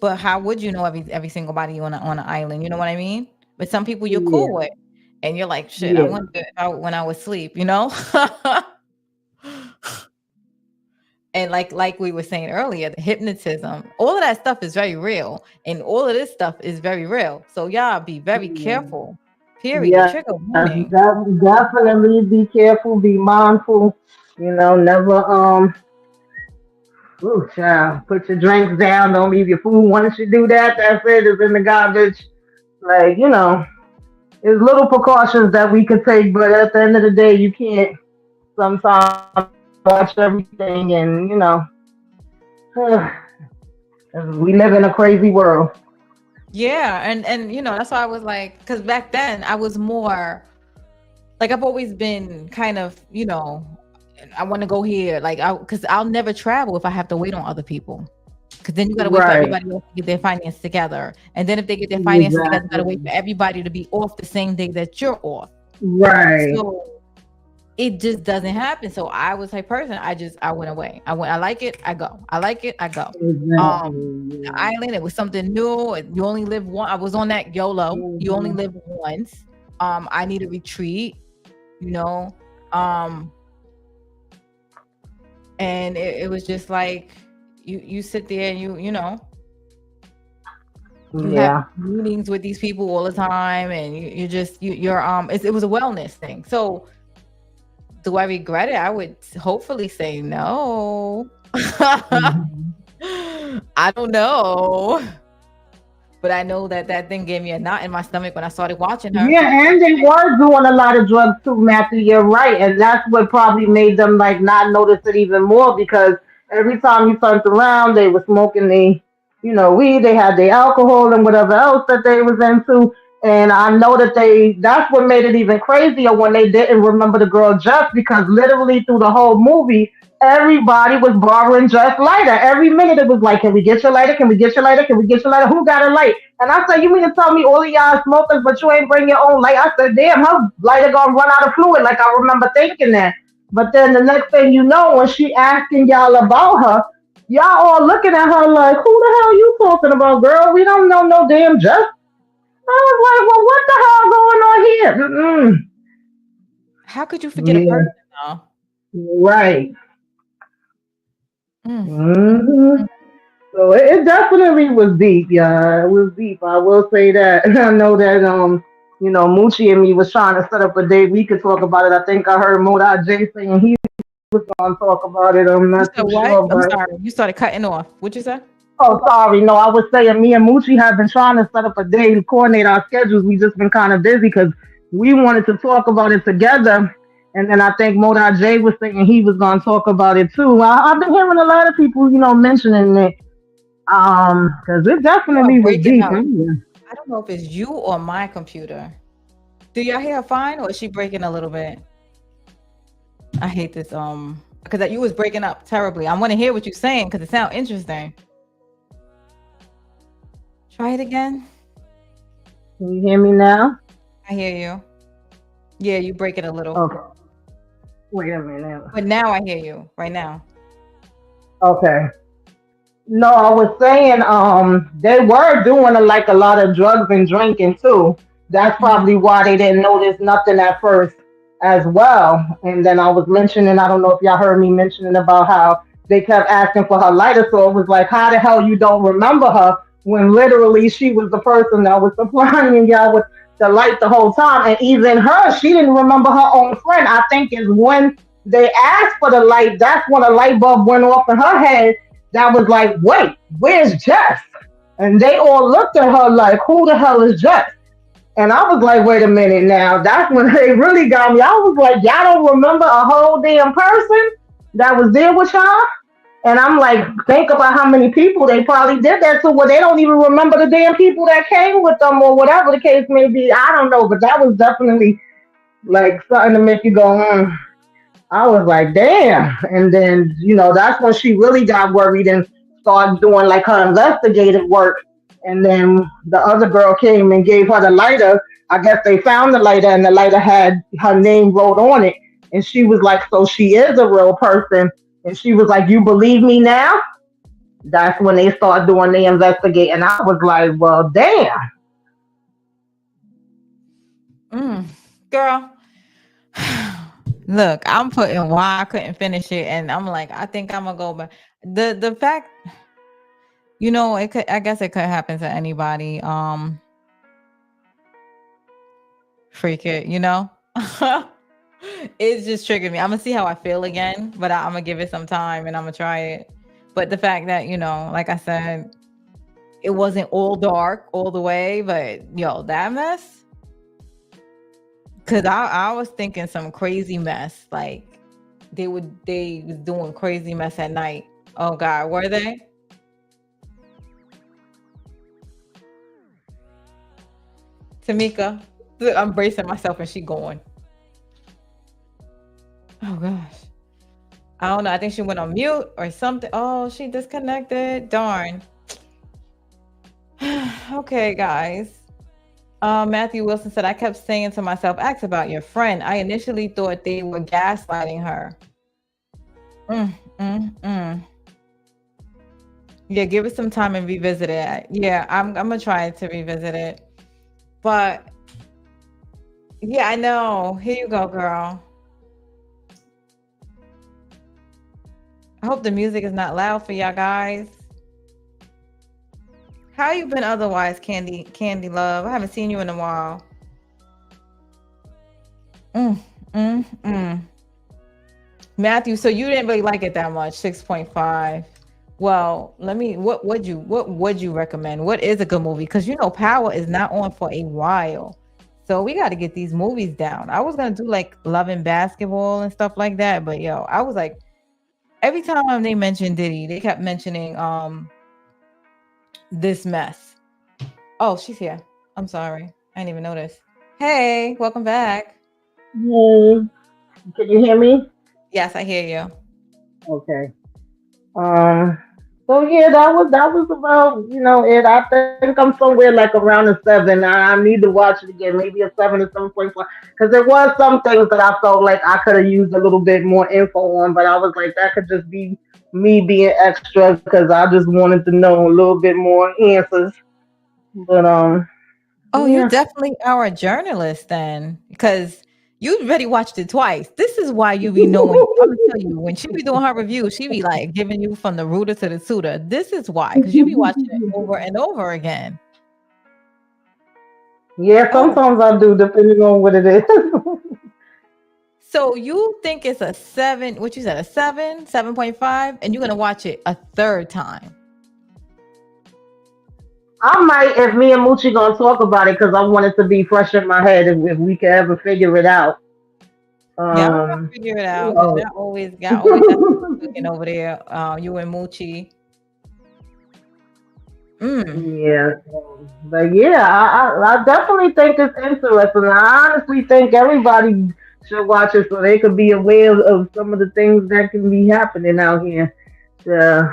But how would you know every single body on an island? You know what I mean? But some people you're cool Yeah. with, and you're like, shit. I Yeah. wonder if when I was asleep, And like we were saying earlier, the hypnotism, all of that stuff is very real, and all of this stuff is very real. So y'all be very Yeah. careful. Period. Yes. Trigger warning. Definitely be careful, be mindful. Never ooh, child, put your drinks down, don't leave your food. Once you do that, that's it, it's in the garbage. Like, there's little precautions that we could take, but at the end of the day you can't sometimes watch everything and we live in a crazy world. Yeah, and that's why I was like, because back then I was more like I've always been kind of, I want to go here, like because I'll never travel if I have to wait on other people. Because then you got to wait for Right. everybody else to get their finances together, and then if they get their finances together, you got to wait Exactly. for everybody to be off the same day that you're off. Right. So it just doesn't happen. So I was like person, I went away. I like it, I go. I like it, I go. The Exactly. island, it was something new. You only live one. I was on that YOLO. You only Hmm. live once. I need a retreat, you know. Um, and it was just like you sit there and you have Yeah. meetings with these people all the time, and you just you're it was a wellness thing. So do I regret it? I would hopefully say no. Mhm. I don't know. But I know that that thing gave me a knot in my stomach when I started watching her. Yeah, and they were doing a lot of drugs too, Matthew. You're right, and that's what probably made them like not notice it even more because every time you turned around, they were smoking weed. They had the alcohol and whatever else that they was into. And I know that that's what made it even crazier when they didn't remember the girl Jess because literally through the whole movie, everybody was borrowing Jess lighter. Every minute it was like, can we get your lighter? Can we get your lighter? Can we get your lighter? Who got a light? And I said, you mean to tell me all of y'all smokers, but you ain't bring your own light? I said, damn, her lighter gonna run out of fluid. Like I remember thinking that. But then the next thing you know, when she asking y'all about her, y'all all looking at her like, who the hell you talking about, girl? We don't know no damn Jess. I was like, well, what the hell going on here? How could you forget a Mm-mm. person Yeah, now? right. Mm. Hmm. So it definitely was deep, yeah. It was deep. I will say that. I know that Moochie and me was trying to set up a date. We could talk about it. I think I heard Moda J saying he was gonna talk about it. I'm You not said too what? sure, I'm but sorry. You started cutting off. What'd you say? oh sorry, no, I was saying me and Moochie have been trying to set up a date and coordinate our schedules. We just been kind of busy because we wanted to talk about it together. And then I think Moda J was saying he was gonna talk about it too. I've been hearing a lot of people, mentioning it. Because it You are definitely was breaking deep. up. Yeah. I don't know if it's you or my computer. Do y'all hear her fine, or is she breaking a little bit? I hate this because you was breaking up terribly. I want to hear what you're saying because it sounds interesting. Try it again. Can you hear me now? I hear you. Yeah, you break it a little. Okay. Wait a minute. But now I hear you right now. Okay. No, I was saying they were doing like a lot of drugs and drinking too. That's Mhm. probably why they didn't notice nothing at first as well. And then I was mentioning, I don't know if y'all heard me mentioning about how they kept asking for her lighter. So it was like, how the hell you don't remember her when literally she was the person that was supplying y'all with the light the whole time? And even her, she didn't remember her own friend. I think is when they asked for the light, that's when a light bulb went off in her head. That was like, wait, where's Jess? And they all looked at her like, who the hell is Jess? And I was like, wait a minute now. That's when they really got me. I was like, y'all don't remember a whole damn person that was there with y'all? And I'm like, think about how many people they probably did that to where they don't even remember the damn people that came with them or whatever the case may be. I don't know, but that was definitely like something to make you go, I was like, damn. And then, that's when she really got worried and started doing like her investigative work. And then the other girl came and gave her the lighter. I guess they found the lighter and the lighter had her name wrote on it. And she was like, so she is a real person. And she was like, you believe me now? That's when they start doing the investigate. And I was like, well, damn. Mm. Girl, look, I'm putting why I couldn't finish it, and I'm like, I think I'm gonna go back. The fact, it could. I guess it could happen to anybody. Freak it, It's just triggered me. I'm gonna see how I feel again, but I'm gonna give it some time and I'm gonna try it. But the fact that like I said, it wasn't all dark all the way, but that mess. Cause I was thinking some crazy mess, like they was doing crazy mess at night. Oh God, were they? Tamika, look, I'm bracing myself and she going. Oh gosh. I don't know. I think she went on mute or something. Oh, she disconnected. Darn. Okay, guys. Matthew Wilson said, I kept saying to myself, ask about your friend. I initially thought they were gaslighting her. Mm, mm, mm. Yeah, give it some time and revisit it. Yeah, I'm gonna try to revisit it. But yeah, I know. Here you go, girl. I hope the music is not loud for y'all guys. How you been otherwise, Candy Love? I haven't seen you in a while. Mm, mm, mm. Matthew, so you didn't really like it that much, 6.5. Well, what would you recommend? What is a good movie? Because Power is not on for a while. So we got to get these movies down. I was gonna do like Love and Basketball and stuff like that, but I was like, every time they mentioned Diddy, they kept mentioning this mess. Oh, she's here. I'm sorry. I didn't even notice. Hey, welcome back. Hey, can you hear me? Yes, I hear you. Okay. Um. So yeah, that was about it. I think I'm somewhere like around a seven. I need to watch it again, maybe a 7 or 7.5, because there was some things that I felt like I could have used a little bit more info on, but I was like that could just be me being extra because I just wanted to know a little bit more answers. But Oh, you yeah. definitely are a journalist then, because you already watched it twice. This is why you be knowing. I'm gonna tell you, when she be doing her review, she be like giving you from the rooter to the tutor. This is why, because you be watching it over and over again. Yeah, Oh, sometimes I do, depending on what it is. so you think it's a seven? What you said, a 7.5, and you're gonna watch it a third time? I might, if me and Moochie gonna talk about it, because I want it to be fresh in my head if we can ever figure it out. Yeah, I'm gonna Um, figure it you out because know. y'all always got looking over there. You and Moochie. Mm. Yeah, but yeah, I definitely think it's interesting. I honestly think everybody should watch it so they could be aware of some of the things that can be happening out here. Yeah,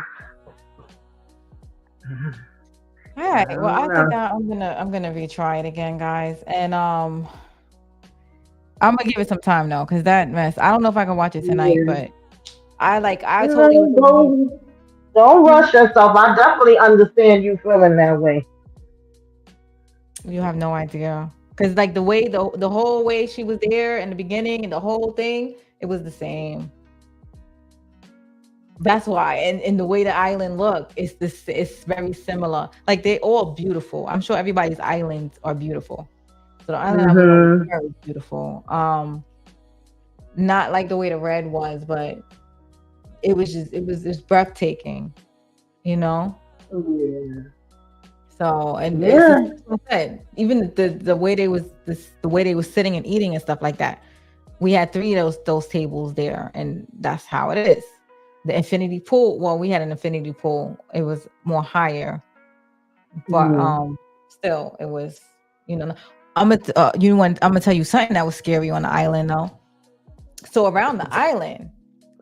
All I right. Well, I don't think know. I'm gonna retry it again, guys, and I'm gonna give it some time though, because that mess. I don't know if I can watch it tonight, Yeah, but I totally was no, gonna be. don't Mhm. rush yourself. I definitely understand you feeling that way. You have no idea, because like the whole way she was there in the beginning and the whole thing, it was the same. That's why. And the way the island look, it's very similar. Like they all beautiful. I'm sure everybody's islands are beautiful. So the island I was on was Mhm. very beautiful. Not like the way the red was, but it was breathtaking, you know? Yeah. So and it's just Yeah. like I said, even the way the way they was sitting and eating and stuff like that. We had three of those tables there, and that's how it is. The infinity pool. Well, we had an infinity pool. It was more higher, but Mhm. still, it was. You know, I'm gonna tell you something that was scary on the island though. So around the island,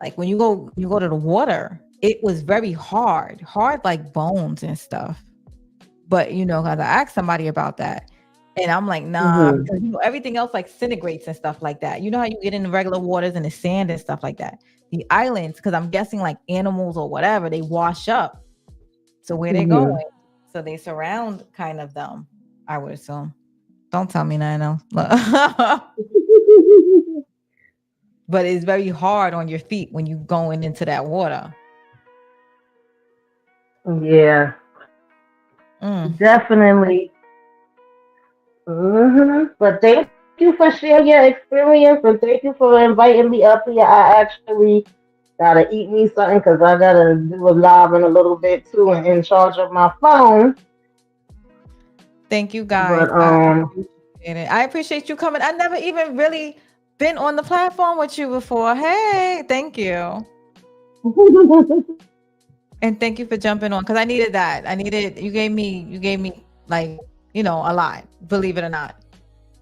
like when you go to the water, it was very hard like bones and stuff. But cause I asked somebody about that, and I'm like, nah, Mhm. because everything else like disintegrates and stuff like that. You know how you get in the regular waters and the sand and stuff like that. The islands, because I'm guessing like animals or whatever, they wash up. So where they going? Mhm. So they surround kind of them. I would assume. Don't tell me nothing else. But it's very hard on your feet when you going into that water. Yeah. Mm. Definitely. But thank you for sharing your experience and thank you for inviting me up here. I actually gotta eat me something because I gotta do a live in a little bit too and in charge of my phone. Thank you guys. But I appreciate it. I appreciate you coming. I never even really been on the platform with you before. Hey, thank you. And thank you for jumping on because I needed that. I needed you gave me like, a lot, believe it or not.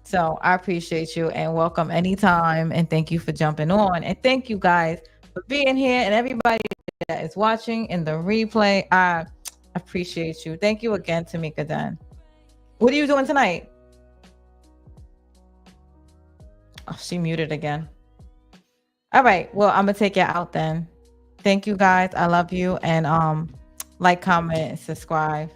So I appreciate you and welcome anytime. And thank you for jumping on. And thank you guys for being here and everybody that is watching in the replay. I appreciate you. Thank you again, Tamika Dunn. What are you doing tonight? Oh, she muted again. All right. Well, I'm gonna take you out then. Thank you guys. I love you. And like, comment, subscribe.